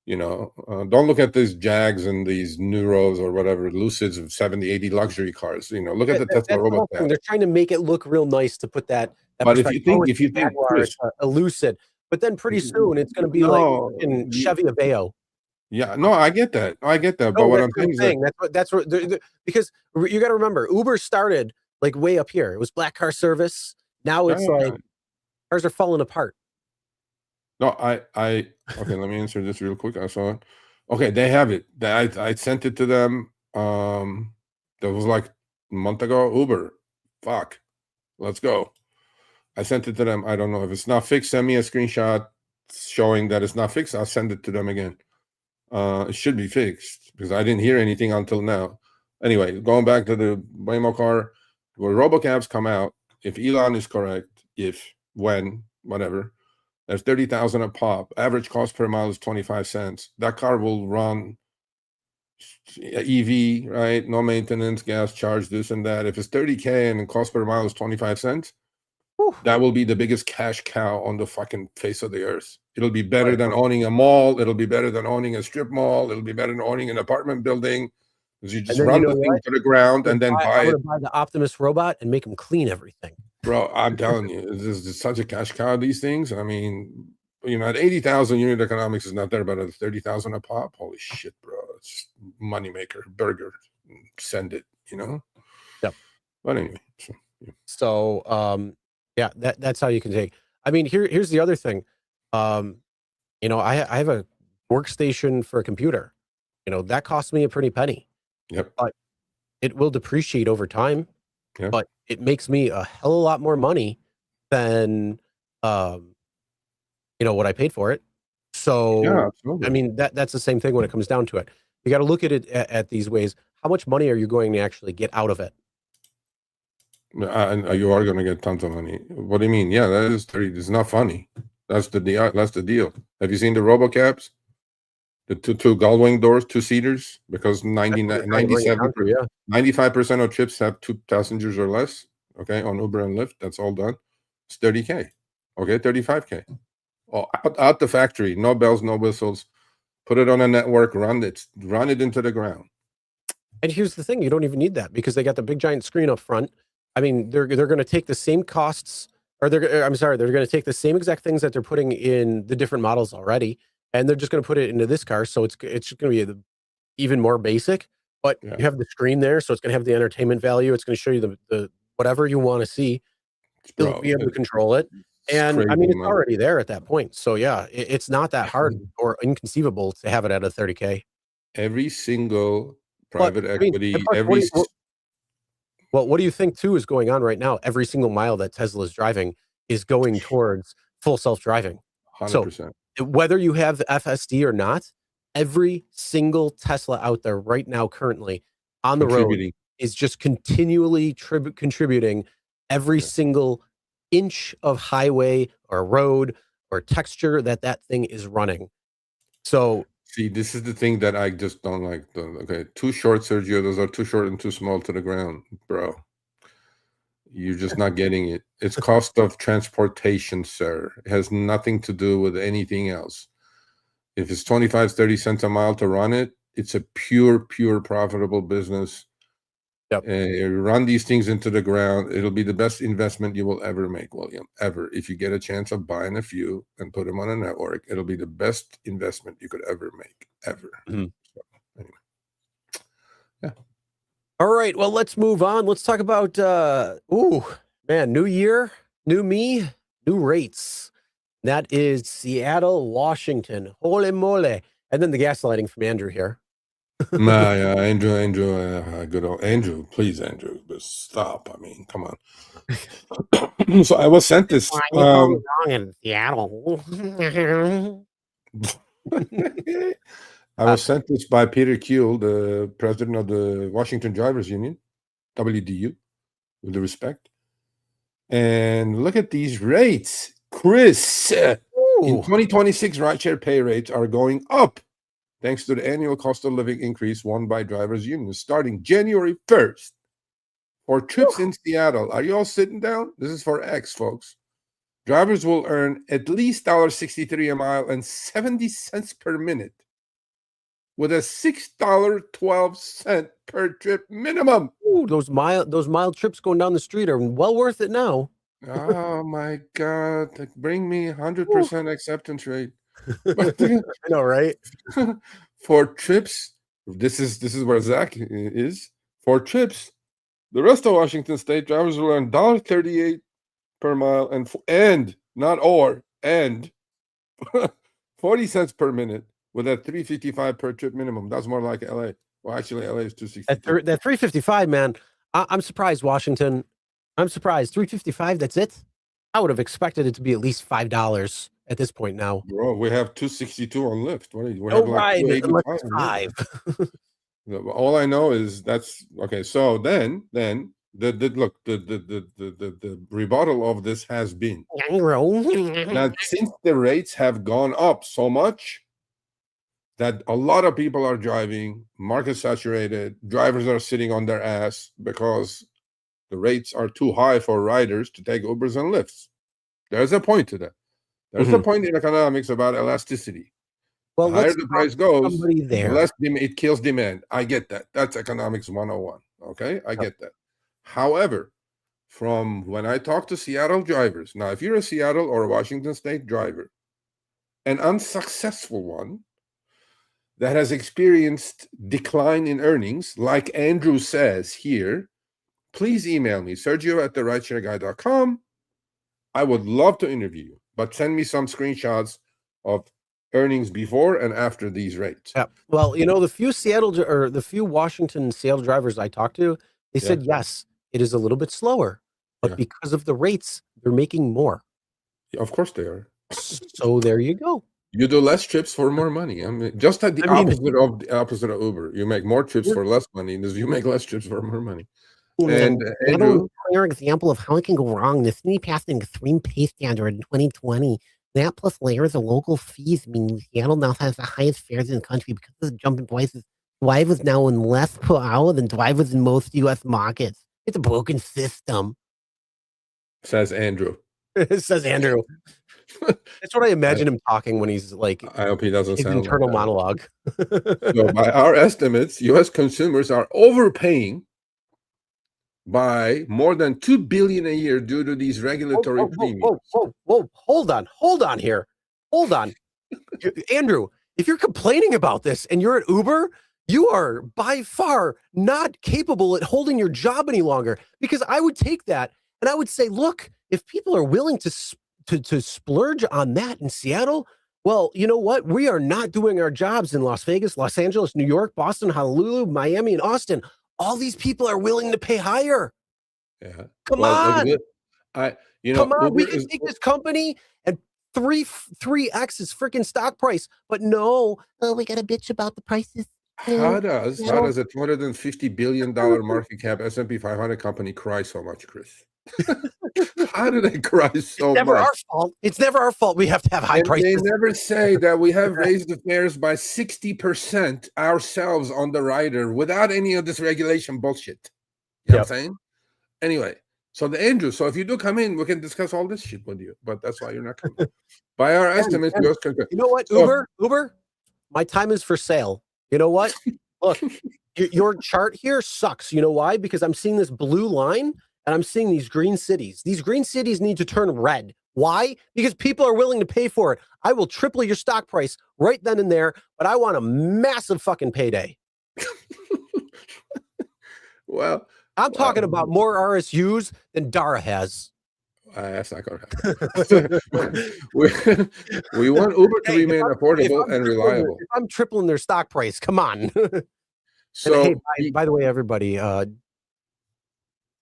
don't look at these Jags and these Nuros or whatever Lucids of 70, 80 luxury cars. Look at the Tesla Robotaxi. They're trying to make it look real nice to put that. But if you think, Chris, a Lucid, but then pretty soon it's going to be like in Chevy Aveo. Yeah, no, I get that. But what I'm saying is that's what because you got to remember, Uber started like way up here. It was black car service. Now it's cars are falling apart. No, okay, let me answer this real quick. I saw it. Okay, they have it. I sent it to them. That was like a month ago. Uber, fuck, let's go. I sent it to them. I don't know if it's not fixed. Send me a screenshot showing that it's not fixed. I'll send it to them again. It should be fixed because I didn't hear anything until now. Anyway, going back to the Waymo car, where robocabs come out, if Elon is correct, whenever, there's 30,000 a pop. Average cost per mile is 25 cents. That car will run EV, right? No maintenance, gas charge, this and that. If it's 30K and the cost per mile is 25 cents, that will be the biggest cash cow on the fucking face of the earth. It'll be better than owning a mall. It'll be better than owning a strip mall. It'll be better than owning an apartment building. Because you just run the thing to the ground and then buy it. Buy the Optimus robot and make him clean everything. Bro, I'm telling you, this is such a cash cow, these things. I mean, at 80,000 unit economics is not there, but at 30,000 a pop, holy shit, bro. It's just moneymaker, burger. Send it, Yep. But anyway. So yeah, that's how you can take. I mean, here's the other thing. I have a workstation for a computer. That costs me a pretty penny. Yep. But it will depreciate over time. Yep. But it makes me a hell of a lot more money than what I paid for it. So yeah, absolutely. I mean, that's the same thing when it comes down to it. You got to look at it at these ways. How much money are you going to actually get out of it? And you are going to get tons of money. What do you mean? Yeah, that is it's not funny. That's the deal. Have you seen the robocabs? The two gull-wing doors, two-seaters, because That's what they're trying to bring it down to, yeah. 95% of trips have 2 passengers or less. Okay, on Uber and Lyft, that's all done. It's 30K. Okay, 35K. Oh, out the factory, no bells, no whistles. Put it on a network, run it into the ground. And here's the thing, you don't even need that because they got the big giant screen up front. I mean, they're going to take the same costs, or they're going to take the same exact things that they're putting in the different models already, and they're just going to put it into this car. So it's going to be even more basic, but you have the screen there, so it's going to have the entertainment value. It's going to show you the whatever you want to see. You'll be able to control it. And I mean, it's already there at that point. So yeah, it's not that hard or inconceivable to have it at a 30K. Every single private equity, well, what do you think too is going on right now? Every single mile that Tesla is driving is going towards full self-driving. 100%. So whether you have FSD or not, every single Tesla out there right now currently on the road is just continually contributing every single inch of highway or road or texture that thing is running. So see, this is the thing that I just don't like. Okay, too short, Sergio. Those are too short and too small to the ground, bro. You're just not getting it. It's cost of transportation, sir. It has nothing to do with anything else. If it's 25, 30 cents a mile to run it, it's a pure profitable business. Yep. Run these things into the ground. It'll be the best investment you will ever make, William, ever. If you get a chance of buying a few and put them on a network, it'll be the best investment you could ever make, ever. So, anyway. Yeah. All right, well, let's move on. Let's talk about, new year, new me, new rates. That is Seattle, Washington. Holy moly. And then the gaslighting from Andrew here. Andrew, good old Andrew. Please, Andrew, but stop. I mean, come on. So I was sent this. Wrong in Seattle. I was sent this by Peter Kuehl, the president of the Washington Drivers Union, WDU, with the respect. And look at these rates, Chris. In 2026, rideshare pay rates are going up thanks to the annual cost of living increase won by drivers unions starting January 1st. For trips in Seattle, are you all sitting down? This is for X, folks. Drivers will earn at least $1.63 a mile and 70 cents per minute, with a $6.12 per trip minimum. Ooh, those mile trips going down the street are well worth it now. Oh my God! Bring me 100% acceptance rate. I know, right? For trips, this is where Zach is. For trips, the rest of Washington State drivers will earn $1.38 per mile and 40 cents per minute with a $3.55 per trip minimum. That's more like LA. Well, actually, LA is $2.60. That $3.55, man. I'm surprised, Washington. I'm surprised. $3.55. That's it. I would have expected it to be at least $5 at this point now. Bro, we have $2.62 on Lyft. What do you? $5. All I know is that's okay. So then the rebuttal of this has been now, since the rates have gone up so much that a lot of people are driving, market saturated, drivers are sitting on their ass because the rates are too high for riders to take Ubers and Lyfts. There's a point to that. There's a point in economics about elasticity. Well, the higher the price goes, the less it kills demand. I get that. That's economics 101. Okay, I get that. However, from when I talk to Seattle drivers, now if you're a Seattle or a Washington State driver, an unsuccessful one that has experienced decline in earnings, like Andrew says here, please email me, Sergio@therideshareguy.com. I would love to interview you, but send me some screenshots of earnings before and after these rates. Yeah. Well, the few Washington Seattle drivers I talked to, they said, yes, it is a little bit slower, but because of the rates, they're making more. Of course they are. So there you go. You do less trips for more money. I mean, just at the opposite of Uber. You make more trips for less money, and you make less trips for more money. And Andrew, clear example of how it can go wrong. The city passed an extreme pay standard in 2020 That plus layers of local fees mean Seattle now has the highest fares in the country because of the jump in prices. Drivers now earn less per hour than drivers in most U.S. markets. It's a broken system. Says Andrew. Says Andrew. That's what I imagine him talking when he's like I hope he doesn't his sound internal like that. monologue. So by our estimates, U.S. consumers are overpaying by more than $2 billion a year due to these regulatory premiums. Whoa! Hold on here. Hold on, Andrew. If you're complaining about this and you're at Uber, you are by far not capable at holding your job any longer. Because I would take that and I would say, look, if people are willing to splurge on that in Seattle, well, you know what? We are not doing our jobs in Las Vegas, Los Angeles, New York, Boston, Honolulu, Miami, and Austin. All these people are willing to pay higher. Yeah. Come on. Come on. We can take this company and 3x is freaking stock price. But no, we got to bitch about the prices. How does a $250 billion market cap S&P 500 company cry so much, Chris? How do they cry so much? It's never our fault. It's never our fault. We have to have high prices. They never say that we have raised the fares by 60% ourselves on the rider without any of this regulation bullshit. You know what I'm saying? Anyway, so if you do come in, we can discuss all this shit with you. But that's why you're not coming. By our estimates, you know what, Uber, my time is for sale. You know what? Look, your chart here sucks. You know why? Because I'm seeing this blue line and I'm seeing these green cities. These green cities need to turn red. Why? Because people are willing to pay for it. I will triple your stock price right then and there, but I want a massive fucking payday. Well, I'm talking about more RSUs than Dara has. That's not going to happen. we want Uber to remain affordable and reliable. If I'm tripling their stock price, come on. So, hey, by the way, everybody,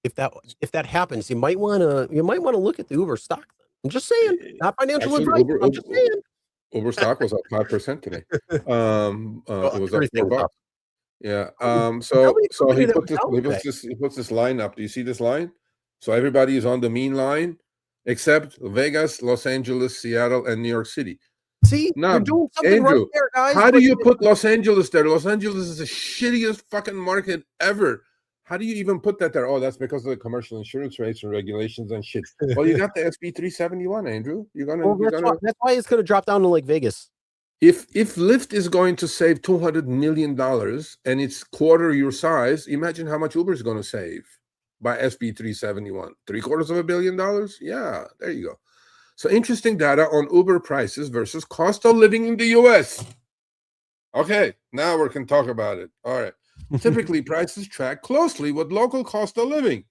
if that happens, you might want to look at the Uber stock. I'm just saying, not financial advice. I'm just saying. Uber stock was up 5% today. It was up $4. Yeah. So he puts this line up. Do you see this line? So everybody is on the mean line, except Vegas, Los Angeles, Seattle, and New York City. See, you're doing something right there, guys. How do you put Los Angeles there? Los Angeles is the shittiest fucking market ever. How do you even put that there? Oh, that's because of the commercial insurance rates and regulations and shit. Well, you got the SB 371, Andrew. That's why it's gonna drop down to like Vegas. If Lyft is going to save $200 million and it's quarter your size, imagine how much Uber is going to save by SB 371. $750 million? Yeah, there you go. So interesting data on Uber prices versus cost of living in the US. Okay, now we can talk about it. All right. Typically, prices track closely with local cost of living.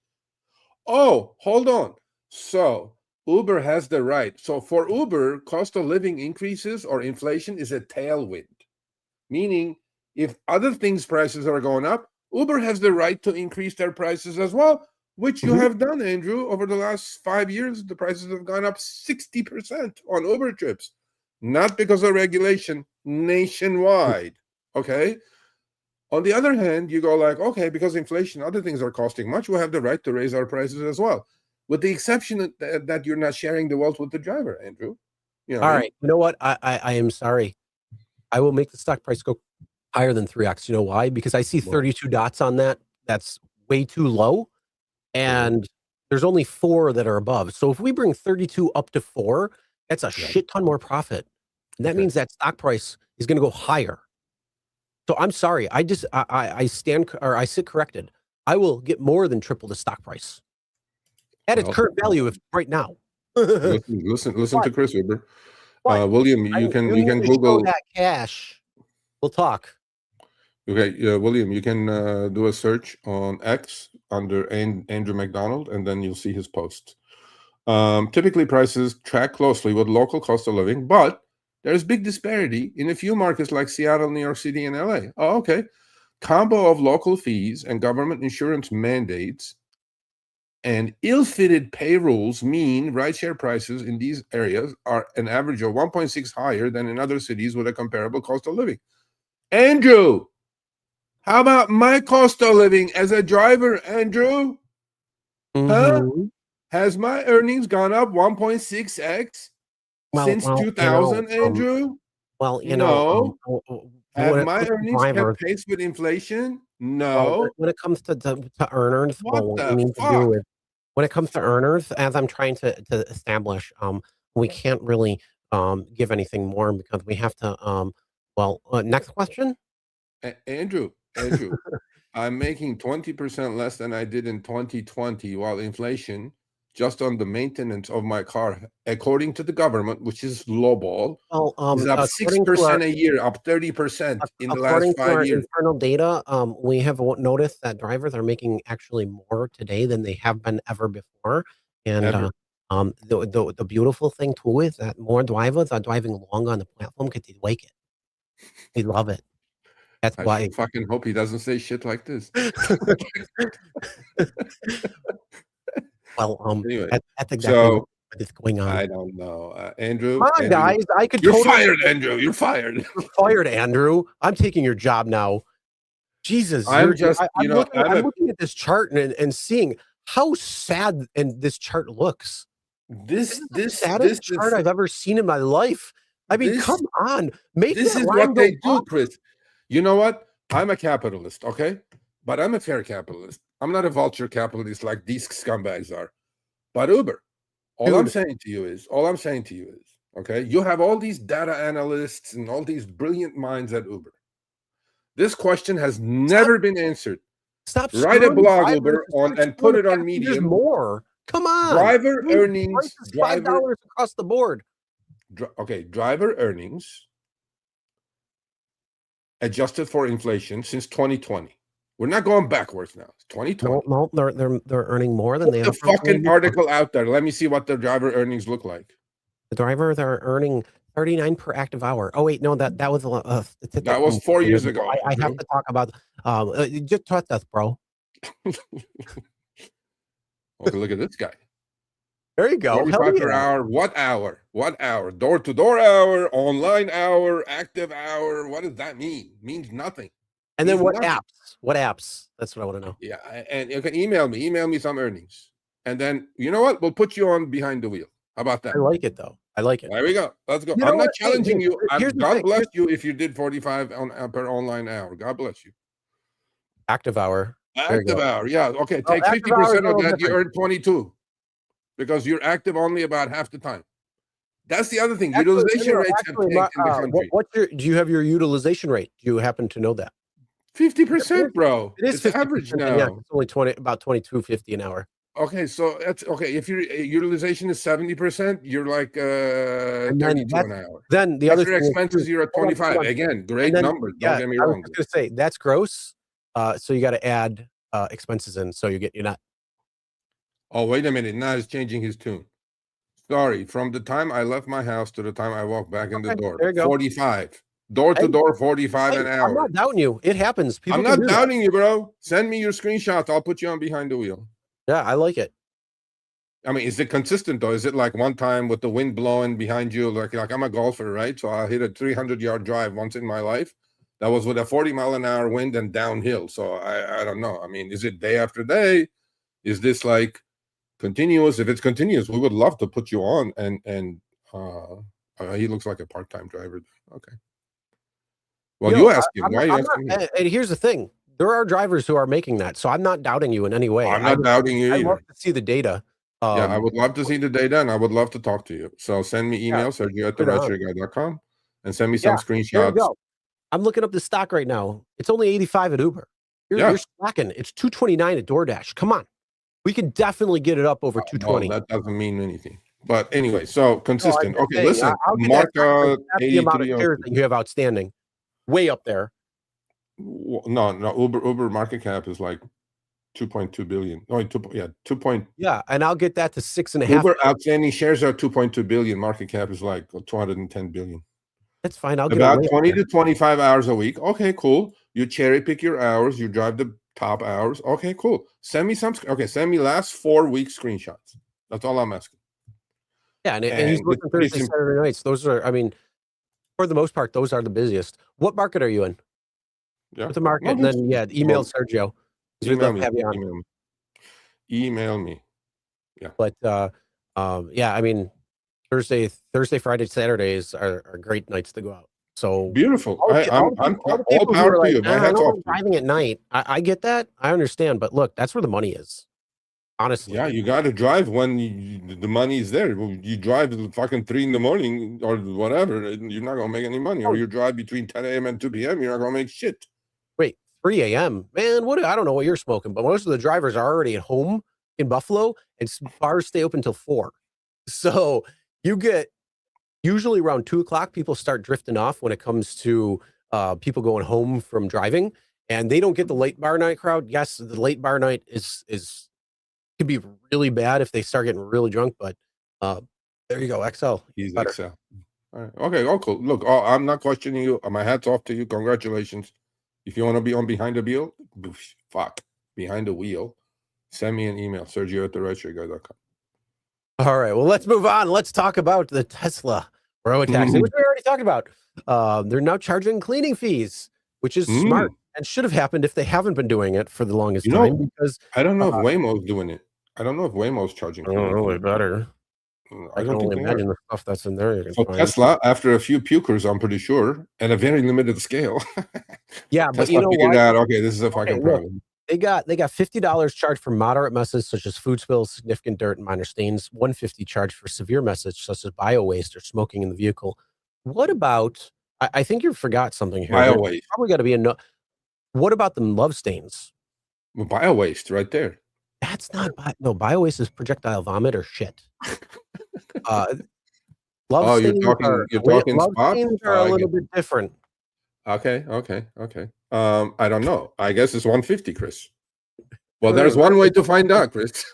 Oh, hold on. So Uber has the right. So for Uber, cost of living increases or inflation is a tailwind. Meaning, if other things prices are going up, Uber has the right to increase their prices as well, which you have done, Andrew. Over the last 5 years, the prices have gone up 60% on Uber trips. Not because of regulation, nationwide. Okay? On the other hand, you go like, okay, because inflation, other things are costing much, we have the right to raise our prices as well. With the exception that you're not sharing the wealth with the driver, Andrew. You know all right. You know what? I am sorry. I will make the stock price go higher than 3x. You know why? Because I see 32 dots on that. That's way too low. And there's only 4 that are above. So if we bring 32 up to 4, that's a shit ton more profit. And that means that stock price is going to go higher. So I'm sorry. I sit corrected. I will get more than triple the stock price at its current value right now. listen to Chris Uber. William, you can Google that cash. We'll talk. Okay, William, you can do a search on X under Andrew McDonald, and then you'll see his post. Typically, prices track closely with local cost of living, but there's big disparity in a few markets like Seattle, New York City, and LA. Oh, okay. Combo of local fees and government insurance mandates and ill-fitted pay rules mean rideshare prices in these areas are an average of 1.6 higher than in other cities with a comparable cost of living. Andrew, how about my cost of living as a driver, Andrew? Huh? Has my earnings gone up 1.6x? Since well, 2000, Andrew? well, No. Have when it my comes to earnings drivers, kept pace with inflation? well, No. when it comes to earners, What what we the need to do fuck? is when it comes to earners, as I'm trying to establish, we can't really give anything more because we have to next question. Andrew, I'm making 20% less than I did in 2020, while inflation just on the maintenance of my car, according to the government, which is lowball, Well, is up according to 6% a year, up 30% in the last according to 5 our years. internal data, we have noticed that drivers are making actually more today than they have been ever before. And Ever. the beautiful thing too is that more drivers are driving long on the platform because they like it. They love it. That's I why. should fucking hope he doesn't say shit like this. Well, Anyway, that's exactly so what is going on. I don't know. Andrew, Come on, Andrew, guys. I could you're totally. fired, Andrew. You're fired. You're fired, Andrew. I'm taking your job now. Jesus, I'm just, I'm looking at this chart and seeing how sad and this chart looks. this The saddest chart I've ever seen in my life. I mean, come on, make this that is line what they go do, up. Chris. You know what? I'm a capitalist, okay? But I'm a fair capitalist. I'm not a vulture capitalist like these scumbags are. But Uber, all I'm saying to you is, okay, you have all these data analysts and all these brilliant minds at Uber. This question has never been answered. Stop. Write a screwing blog, drivers Uber, and and stop put screwing it on passengers Medium. more. Come on. Driver Dude, earnings, price is $5 across the board. driver earnings adjusted for inflation since 2020. We're not going backwards now. It's 2020. No, they're earning more than they Put ever. the fucking article out there. Let me see what the driver earnings look like. The drivers are earning 39 per active hour. Oh wait, no, that was a statistic. That was 4 years ago. I have to talk about just trust us, bro. Okay, look at this guy. There you go. 45 per hour. What hour? What hour? Door-to-door hour, online hour, active hour. What does that mean? Means nothing. And then what apps? What apps? That's what I want to know. Yeah, and you can email me some earnings. And then, you know what? We'll put you on behind the wheel. How about that? I like it, though. I like it. There we go. Let's go. You I'm know not what? challenging you. God bless you. you if you did 45 per online hour. God bless you. Active hour. Active hour. Yeah. Okay. Well, Take 50% of that. You earn 22 because you're active only about half the time. That's the other thing. Utilization rates have tanked in the country. Do you have your utilization rate? Do you happen to know that? 50%, bro. It is it's average now. Yeah, it's only about $22.50 an hour. Okay, so that's okay. If your utilization is 70%, you're like 32 an hour. Then the other expenses, you're at 25. Again, great numbers. Don't get me wrong. I was going to say that's gross. So you got to add expenses in, so you're not. Oh, wait a minute. Now he's changing his tune. Sorry, from the time I left my house to the time I walked back in the door, 45. Door to door, 45 an hour. I'm not doubting you. It happens. I'm not doubting you, bro. Send me your screenshots. I'll put you on behind the wheel. Yeah, I like it. I mean, is it consistent though? Is it like one time with the wind blowing behind you? Like I'm a golfer, right? So I hit a 300-yard drive once in my life. That was with a 40-mile-an-hour wind and downhill. So I don't know. I mean, is it day after day? Is this like continuous? If it's continuous, we would love to put you on. And he looks like a part-time driver. Okay. Well, you ask him. Why are you asking me? And here's the thing. There are drivers who are making that. So I'm not doubting you in any way. I'm not doubting you either. I'd love to see the data. Yeah, I would love to see the data, and I would love to talk to you. So send me email, Sergio@rideshareguy.com, and send me some screenshots. There you go. I'm looking up the stock right now. It's only 85 at Uber. You're slacking. It's 229 at DoorDash. Come on. We can definitely get it up over 220. Well, that doesn't mean anything. But anyway, so consistent. Okay, listen. Mark the amount of shares that you have outstanding. Way up there. No. Uber market cap is like 2.2 billion. Oh, 2. Yeah, and I'll get that to 6.5. Uber outstanding shares are 2.2 billion. Market cap is like 210 billion. That's fine. I'll get about 20 to 25 hours a week. Okay, cool. You cherry pick your hours. You drive the top hours. Okay, cool. Send me some. Okay, send me last 4 week screenshots. That's all I'm asking. Yeah, and he's looking Thursday, Saturday nights. Those are, I mean, for the most part, those are the busiest. What market are you in? Yeah, what's the market? And then email Sergio. Email me. Yeah. But yeah, I mean, Thursday, Friday, Saturdays are great nights to go out. So Beautiful. all I'm the all people who are power to like, you. My "Nah, I hat's don't off like to you. driving at night." I get that. I understand, but look, that's where the money is. Honestly. Yeah, you got to drive when the money is there. You drive at fucking 3 in the morning or whatever, and you're not gonna make any money. Or you drive between 10 a.m. and 2 p.m., you're not gonna make shit. Wait, 3 a.m. Man, I don't know what you're smoking, but most of the drivers are already at home in Buffalo, and bars stay open till 4. So you get usually around 2 o'clock, people start drifting off when it comes to people going home from driving, and they don't get the late bar night crowd. Yes, the late bar night is could be really bad if they start getting really drunk, but there you go, XL. He's Better. XL. All right. Okay, oh, cool. Look, I'm not questioning you. My hat's off to you. Congratulations. If you want to be on Behind the Wheel, Behind the Wheel, send me an email, Sergio@rideshareguy.com. All right, well, let's move on. Let's talk about the Tesla Robotaxi, which we already talked about. They're now charging cleaning fees, which is smart and should have happened if they haven't been doing it for the longest time. Because I don't know if Waymo's doing it. I don't know if Waymo's charging. I don't know, they better. I can only imagine the stuff that's in there. You can find. Tesla, after a few pukers, I'm pretty sure, and a very limited scale. Yeah, but Tesla you know figured what? out, okay, this is a fucking problem. They got $50 charged for moderate messes such as food spills, significant dirt, and minor stains. $150 charged for severe messes such as bio waste or smoking in the vehicle. What about? I think you forgot something here. Bio waste. Probably got to be enough. What about the love stains? Well, bio waste, right there. That's not bio waste is projectile vomit or shit. Love stains you're talking love spots? stains are a little bit different. Okay. I don't know. I guess it's 150, Chris. Well, there's one way to find out, Chris.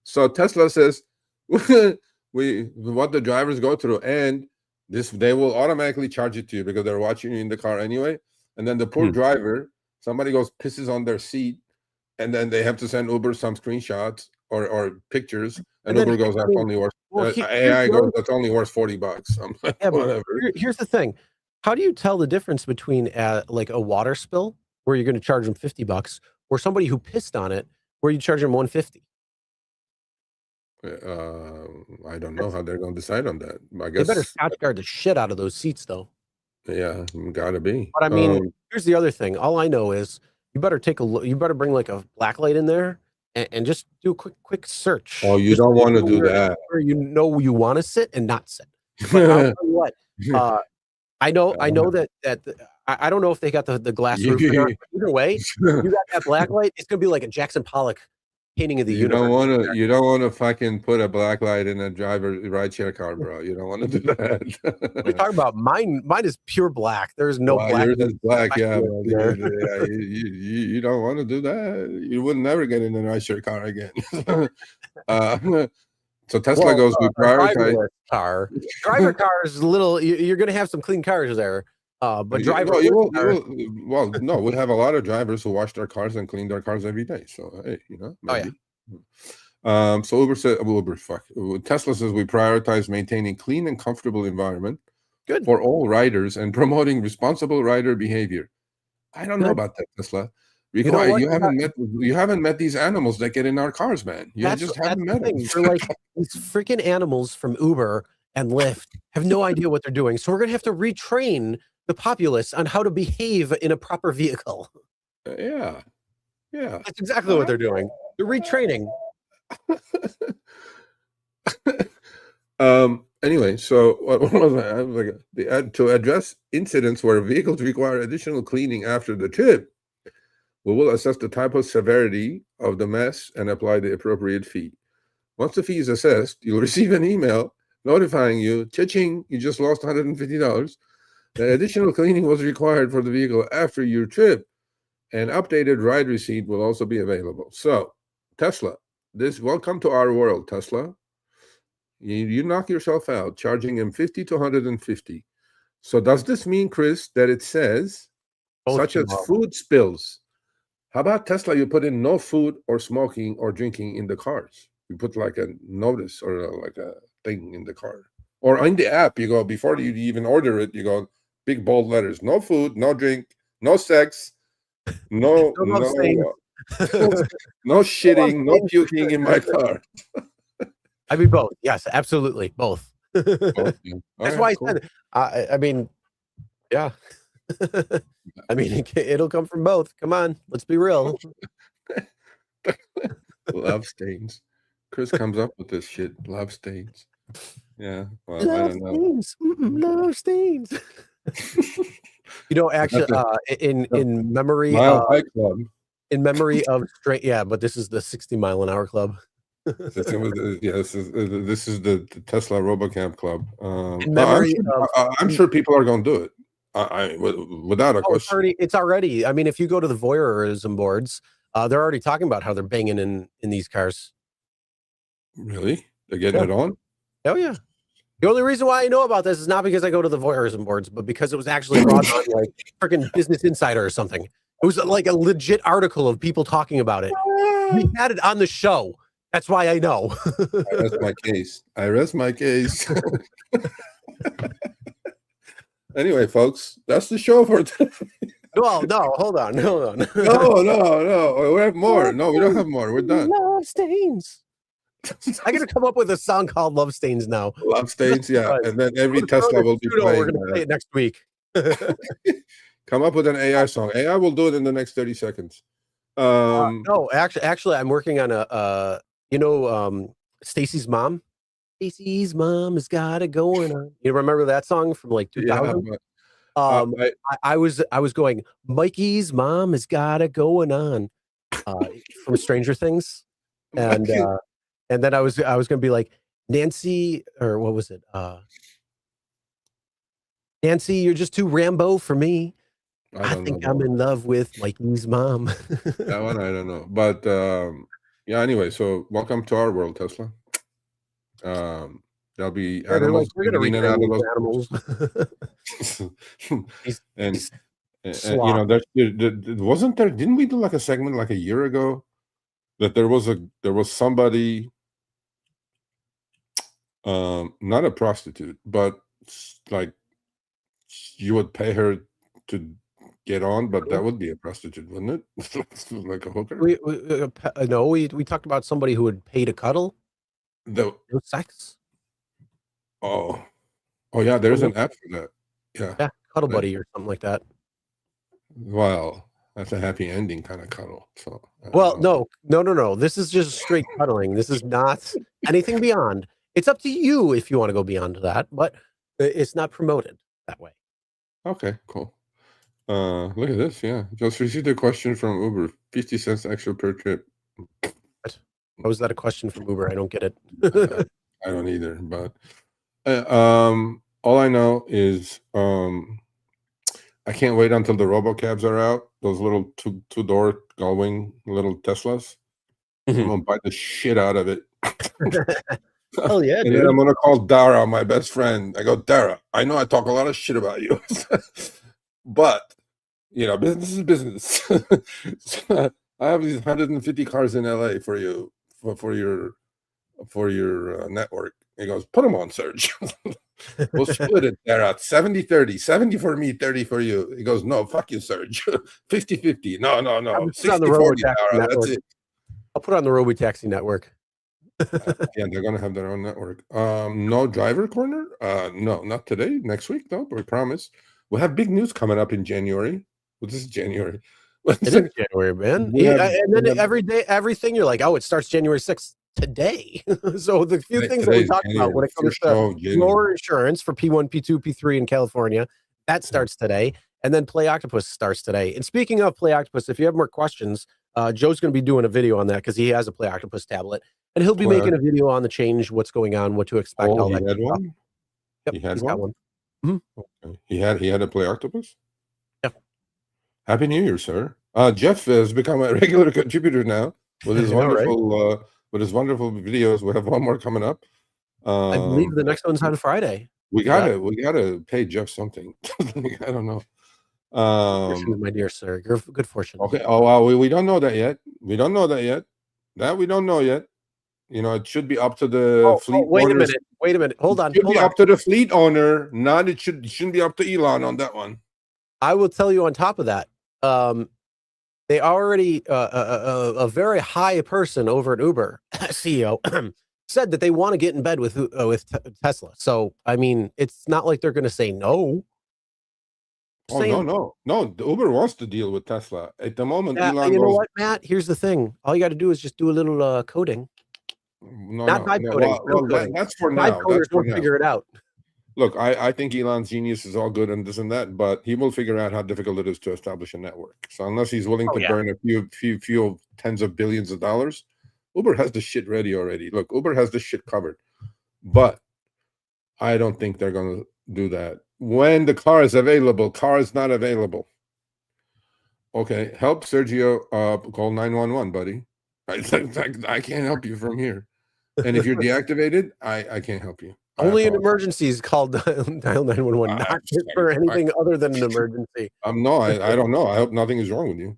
So Tesla says what the drivers go through, and they will automatically charge it to you because they're watching you in the car anyway. And then the poor driver, somebody pisses on their seat, and then they have to send Uber some screenshots or pictures, and Uber goes, that's only worth. AI goes, that's only worth $40. I'm like, yeah, whatever. Here's the thing: how do you tell the difference between like a water spill where you're going to charge them $50, or somebody who pissed on it where you charge them $150? I don't know how they're going to decide on that. I guess they better Scotch guard the shit out of those seats, though. Yeah, gotta be. But I mean, here's the other thing. All I know is you better take a look. You better bring like a black light in there and just do a quick search. Oh, you don't want to do that. Where you know you want to sit and not sit. But I'll tell you what. I know that I don't know if they got the glass roof. Either way, you got that black light. It's gonna be like a Jackson Pollock painting of the universe. You don't want to fucking put a black light in a rideshare car, bro. You don't want to do that. What are you talking about? Mine is pure black. There's no black. Yours is black, yeah. You don't want to do that. You would never get in a rideshare car again. So Tesla goes, we prioritize driver cars. You're going to have some clean cars there. But driver, no, we have a lot of drivers who wash their cars and clean their cars every day. So hey, maybe. So Tesla says we prioritize maintaining clean and comfortable environment for all riders and promoting responsible rider behavior. I don't know about that, Tesla. Because you haven't met these animals that get in our cars, man. You just haven't met them. They're like these freaking animals from Uber and Lyft have no idea what they're doing. So we're gonna have to retrain the populace on how to behave in a proper vehicle. Yeah. That's exactly what they're doing. They're retraining. Anyway, so what was I? To address incidents where vehicles require additional cleaning after the trip, we will assess the type of severity of the mess and apply the appropriate fee. Once the fee is assessed, you'll receive an email notifying you, cha-ching, you just lost $150. The additional cleaning was required for the vehicle after your trip. An updated ride receipt will also be available. So, Tesla, welcome to our world, Tesla. You knock yourself out, charging him $50 to $150. So does this mean, Chris, that it says, such as food spills? How about Tesla? You put in no food or smoking or drinking in the cars. You put like a notice or like a thing in the car. Or in the app, you go, before you even order it, you go, big bold letters, no food, no drink, no sex, no No shitting, no puking in my car. I mean, both. Yes, absolutely, both. Both, yeah. That's All why I right, cool. said. I mean, yeah. I mean, it'll come from both. Come on, let's be real. Love stains. Chris comes up with this shit. Love stains. Yeah. Well, I Love don't know. stains. Love stains. You know, actually, in memory Mile of High Club. in memory of straight, yeah, but this is the 60-mile-an-hour club. This is the Tesla Robocamp Club. In memory of, I'm sure people are going to do it. Without a oh, question. it's already. I mean, if you go to the voyeurism boards, they're already talking about how they're banging in these cars. Really? They're getting it on? Oh yeah. The only reason why I know about this is not because I go to the voyeurism boards, but because it was actually brought on like freaking Business Insider or something. It was like a legit article of people talking about it. We had it on the show. That's why I know. I rest my case. I rest my case. Anyway, folks, that's the show for today. Well, no, hold on. No. We have more. No, we don't have more. We're done. Love stains. I got to come up with a song called Love Stains now. Love stains, yeah. And then every Tesla will be playing. We're going to play it next week. Come up with an AI song. AI will do it in the next 30 seconds. No, actually, I'm working on a Stacy's mom. Stacy's mom has got it going on. You remember that song from like 2000? Yeah, I was going, Mikey's mom has got it going on, from Stranger Things, and then I was gonna be like, Nancy, or what was it? Nancy, you're just too Rambo for me. I think I'm in love with Mikey's mom. That one I don't know, but yeah. Anyway, so welcome to our world, Tesla. There'll be animals. We're gonna read animals. and you know, wasn't there? Didn't we do like a segment like a year ago that there was somebody, not a prostitute, but like you would pay her to get on, but that would be a prostitute, wouldn't it? Like a hooker. We talked about somebody who would pay to cuddle. No sex. Oh yeah, there's an app for that. Yeah, Cuddle Buddy or something like that. Well, that's a happy ending kind of cuddle. So no. This is just straight cuddling. This is not anything beyond. It's up to you if you want to go beyond that, but it's not promoted that way. Okay, cool. Look at this. Yeah, just received a question from Uber. 50 cents extra per trip. What? How is that a question from Uber? I don't get it. I don't either. But all I know is I can't wait until the RoboCabs are out. Those little two-door going little Teslas. I'm gonna buy the shit out of it. Oh yeah, and then I'm gonna call Dara, my best friend. I go, Dara, I know I talk a lot of shit about you, but you know, business is business. So I have these 150 cars in LA for you for your network. He goes, put them on, Serge. We'll split it there at 70-30. 70 for me, 30 for you. He goes, no, fuck you, Serge. 50-50. No. 60-40, Dara. That's it. I'll put it on the Robotaxi network. Yeah, they're gonna have their own network. No driver corner? No, not today. Next week, though. We promise. We'll have big news coming up in January. Well, this is January. It is January, man. And then every day, everything you're like, oh, it starts January 6th today. So the few things that we talked about when it comes to lower insurance for P1, P2, P3 in California, that starts today. And then Play Octopus starts today. And speaking of Play Octopus, if you have more questions, Joe's going to be doing a video on that because he has a Play Octopus tablet. And he'll be making a video on the change, what's going on, what to expect, all that stuff. One? Yep, he had one? Mm-hmm. Okay. He had a Play Octopus? Yeah. Happy New Year, sir. Jeff has become a regular contributor now with his wonderful with his wonderful videos. We have one more coming up. I believe the next one's on Friday. We gotta pay Jeff something. I don't know. My dear sir, you're good fortune. Okay. Oh wow, we don't know that yet. We don't know yet. You know, it should be up to the fleet. Wait a minute. Hold on. It should be up to the fleet owner. It shouldn't be up to Elon on that one. I will tell you on top of that. they already a very high person over at Uber, CEO, said that they want to get in bed with Tesla. So I mean, it's not like they're going to say no. Oh, no. The Uber wants to deal with Tesla. At the moment, Yeah, Elon you know goes, what, Matt? Here's the thing. All you got to do is just do a little coding. Not vibe no. coding. Well, Coding. that's for Vibe now. coders That's for won't now. figure it out. Look, I think Elon's genius is all good and this and that, but he will figure out how difficult it is to establish a network. So unless he's willing to burn a few tens of billions of dollars, Uber has the shit ready already. Look, Uber has the shit covered, but I don't think they're going to do that. When the car is available, car is not available. Okay, help Sergio. Call 911, buddy. I can't help you from here. And if you're deactivated, I can't help you. Only in emergencies called dial 911, not for anything other than an emergency. No, I don't know. I hope nothing is wrong with you.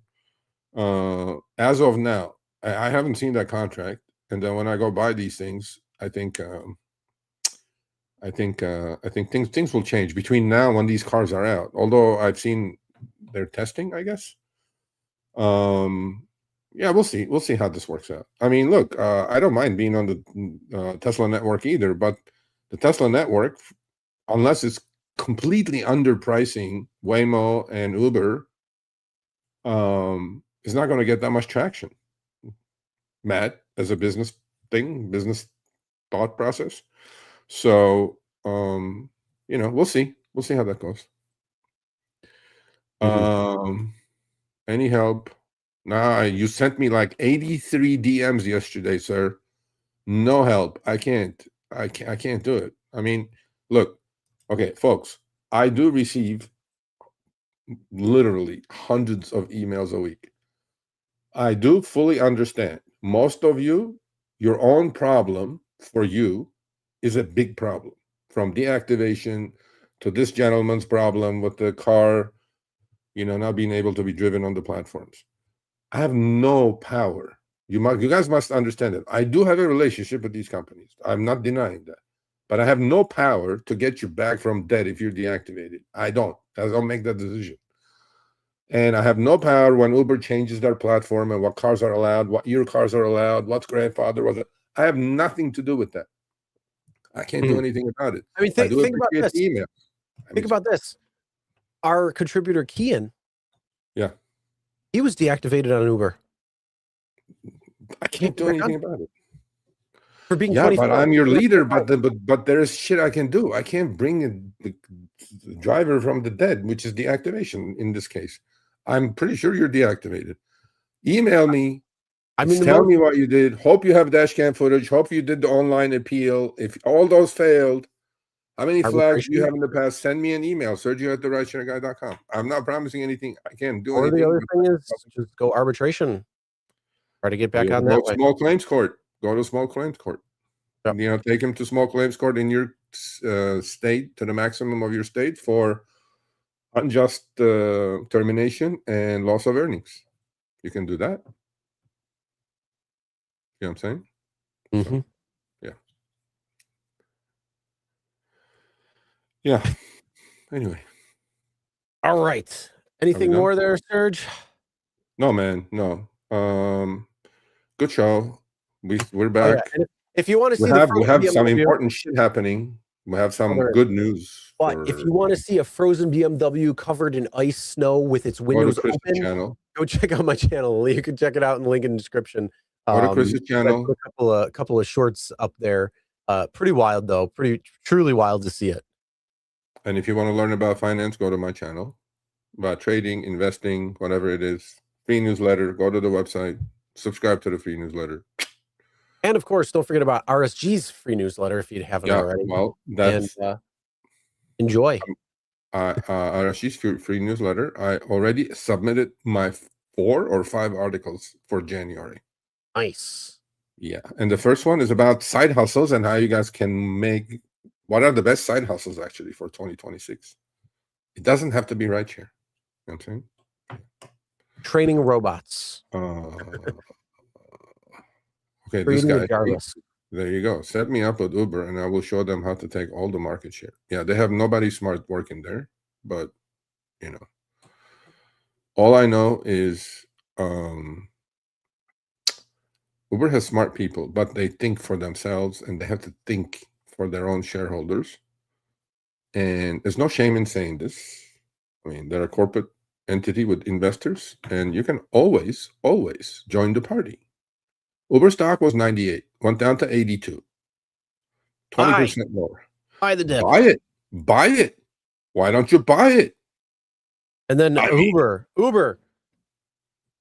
As of now, I haven't seen that contract. And then when I go buy these things, I think things will change between now when these cars are out. Although I've seen their testing, I guess. Yeah, we'll see. We'll see how this works out. I mean, look, I don't mind being on the Tesla network either, but the Tesla network, unless it's completely underpricing Waymo and Uber, is not going to get that much traction. Matt, as a business thought process. So, we'll see. We'll see how that goes. Any help? Nah, you sent me like 83 DMs yesterday, sir. No help. I can't do it. I mean, look, okay, folks, I do receive literally hundreds of emails a week. I do fully understand. Most of you, your own problem for you is a big problem. From deactivation to this gentleman's problem with the car, not being able to be driven on the platforms. I have no power. You guys must understand it. I do have a relationship with these companies. I'm not denying that. But I have no power to get you back from dead if you're deactivated. I don't make that decision. And I have no power when Uber changes their platform and what cars are allowed, what your cars are allowed, what's grandfather was. I have nothing to do with that. I can't do anything about it. I mean, think about this. Email. Think about this. Our contributor, Kian. Yeah. He was deactivated on Uber. I can't do anything about it. For being but I'm your leader, but there's shit I can do. I can't bring the driver from the dead, which is deactivation in this case. I'm pretty sure you're deactivated. Email me. Tell me what you did. Hope you have dash cam footage. Hope you did the online appeal. If all those failed, how many flags do you have in the past? Send me an email, Sergio@therideshareguy.com. I'm not promising anything. I can't do anything. Or the other thing is just go arbitration. Try to get back on that way. Small claims court. Go to small claims court. Yep. Take him to small claims court in your state, to the maximum of your state, for unjust termination and loss of earnings. You can do that. You know what I'm saying? Mm-hmm. So, yeah. Anyway. All right. Anything more there, Serge? No, man. No. Good show. We're back. Oh, yeah. If you want to see, we have some important shit happening. We have some good news. But if you want to see a frozen BMW covered in ice snow with its windows open, go check out my channel. You can check it out in the link in the description. Go to Chris's channel. A couple of shorts up there. Pretty wild though. Truly wild to see it. And if you want to learn about finance, go to my channel. About trading, investing, whatever it is. Free newsletter. Go to the website. Subscribe to the free newsletter. And of course, don't forget about RSG's free newsletter if you haven't already. Well, that's enjoy. RSG's free newsletter. I already submitted my 4 or 5 articles for January. Nice. Yeah, and the first one is about side hustles and how you guys can make. What are the best side hustles actually for 2026? It doesn't have to be rideshare. You know what I'm saying? Training robots. Okay, this guy. There you go. Set me up with Uber, and I will show them how to take all the market share. Yeah, they have nobody smart working there, but all I know is Uber has smart people, but they think for themselves and they have to think for their own shareholders. And there's no shame in saying this. I mean, they're a corporate entity with investors, and you can always join the party. Uber stock was 98, went down to 82, 20% more. Buy the dip. Buy it. Why don't you buy it? And then Uber.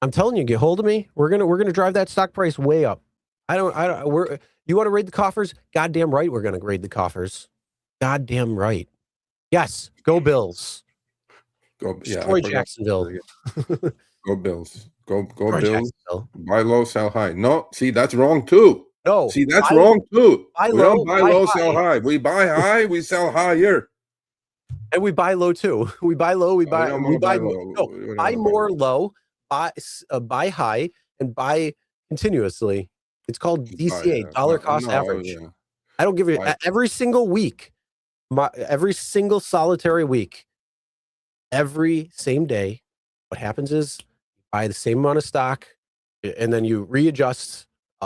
I'm telling you, get hold of me. We're gonna drive that stock price way up. You want to raid the coffers? Goddamn right, we're gonna raid the coffers. Goddamn right. Yes, go Bills. Destroy Jacksonville. Go Bills. Go Destroy Bills. Jacksonville. Buy low, sell high. No, see, that's wrong too. No, see, that's wrong too. We don't buy low, sell high. high. We buy high, we sell higher. And we buy low too. We buy low, we buy low. No, buy more low, buy high, and buy continuously. It's called DCA, dollar cost average. Yeah. I don't give you every single week, every single solitary week, every same day. What happens is you buy the same amount of stock, and then you readjust.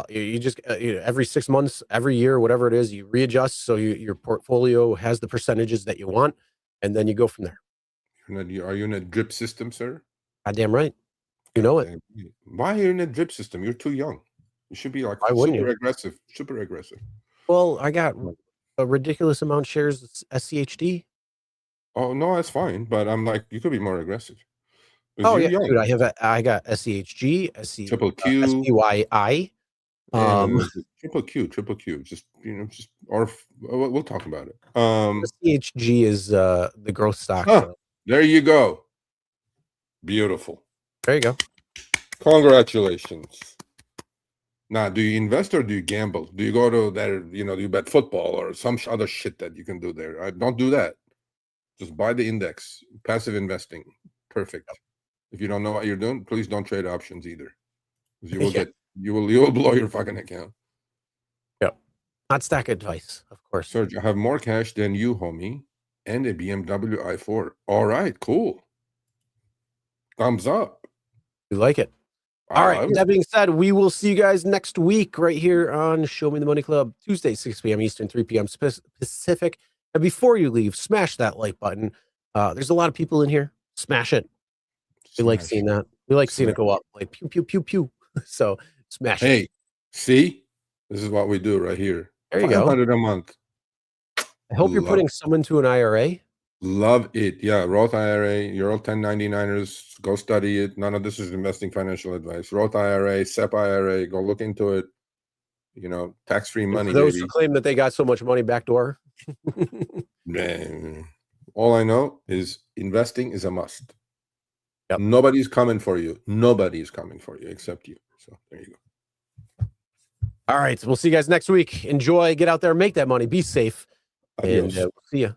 You just every 6 months, every year, whatever it is, you readjust so your portfolio has the percentages that you want, and then you go from there. Are you in a drip system, sir? Goddamn right. You know it. Why are you in a drip system? You're too young. You should be like super aggressive. Well, I got a ridiculous amount of shares SCHD. Oh no, that's fine. But I'm like, you could be more aggressive. Oh yeah, dude, I got SCHG, triple Q, SCYI. Triple Q. Just or we'll talk about it. SCHG is the growth stock. So. There you go. Beautiful. There you go. Congratulations. Now, do you invest or do you gamble? Do you go to there? Do you bet football or some other shit that you can do there? Don't do that. Just buy the index. Passive investing. Perfect. If you don't know what you're doing, please don't trade options either. You will you will blow your fucking account. Yep. Not stock advice, of course. Serge, I have more cash than you, homie, and a BMW i4. All right, cool. Thumbs up. We like it. All right. That being said, we will see you guys next week right here on Show Me the Money Club, Tuesday, 6 p.m. Eastern, 3 p.m. Pacific. And before you leave, smash that like button. There's a lot of people in here. Smash it. We like seeing that. We like seeing it go up. Like pew, pew, pew, pew. So smash it. Hey, see? This is what we do right here. There you go. $500 a month. I hope you're putting some into an IRA. Love it. Yeah, Roth IRA, your old 1099ers, go study it. None of this is investing financial advice. Roth IRA, SEP IRA, go look into it. Tax-free money. For those who claim that they got so much money backdoor. Man, all I know is investing is a must. Yep. Nobody's coming for you. Nobody is coming for you except you. So there you go. All right. We'll see you guys next week. Enjoy. Get out there. Make that money. Be safe. Adios. And we'll see you.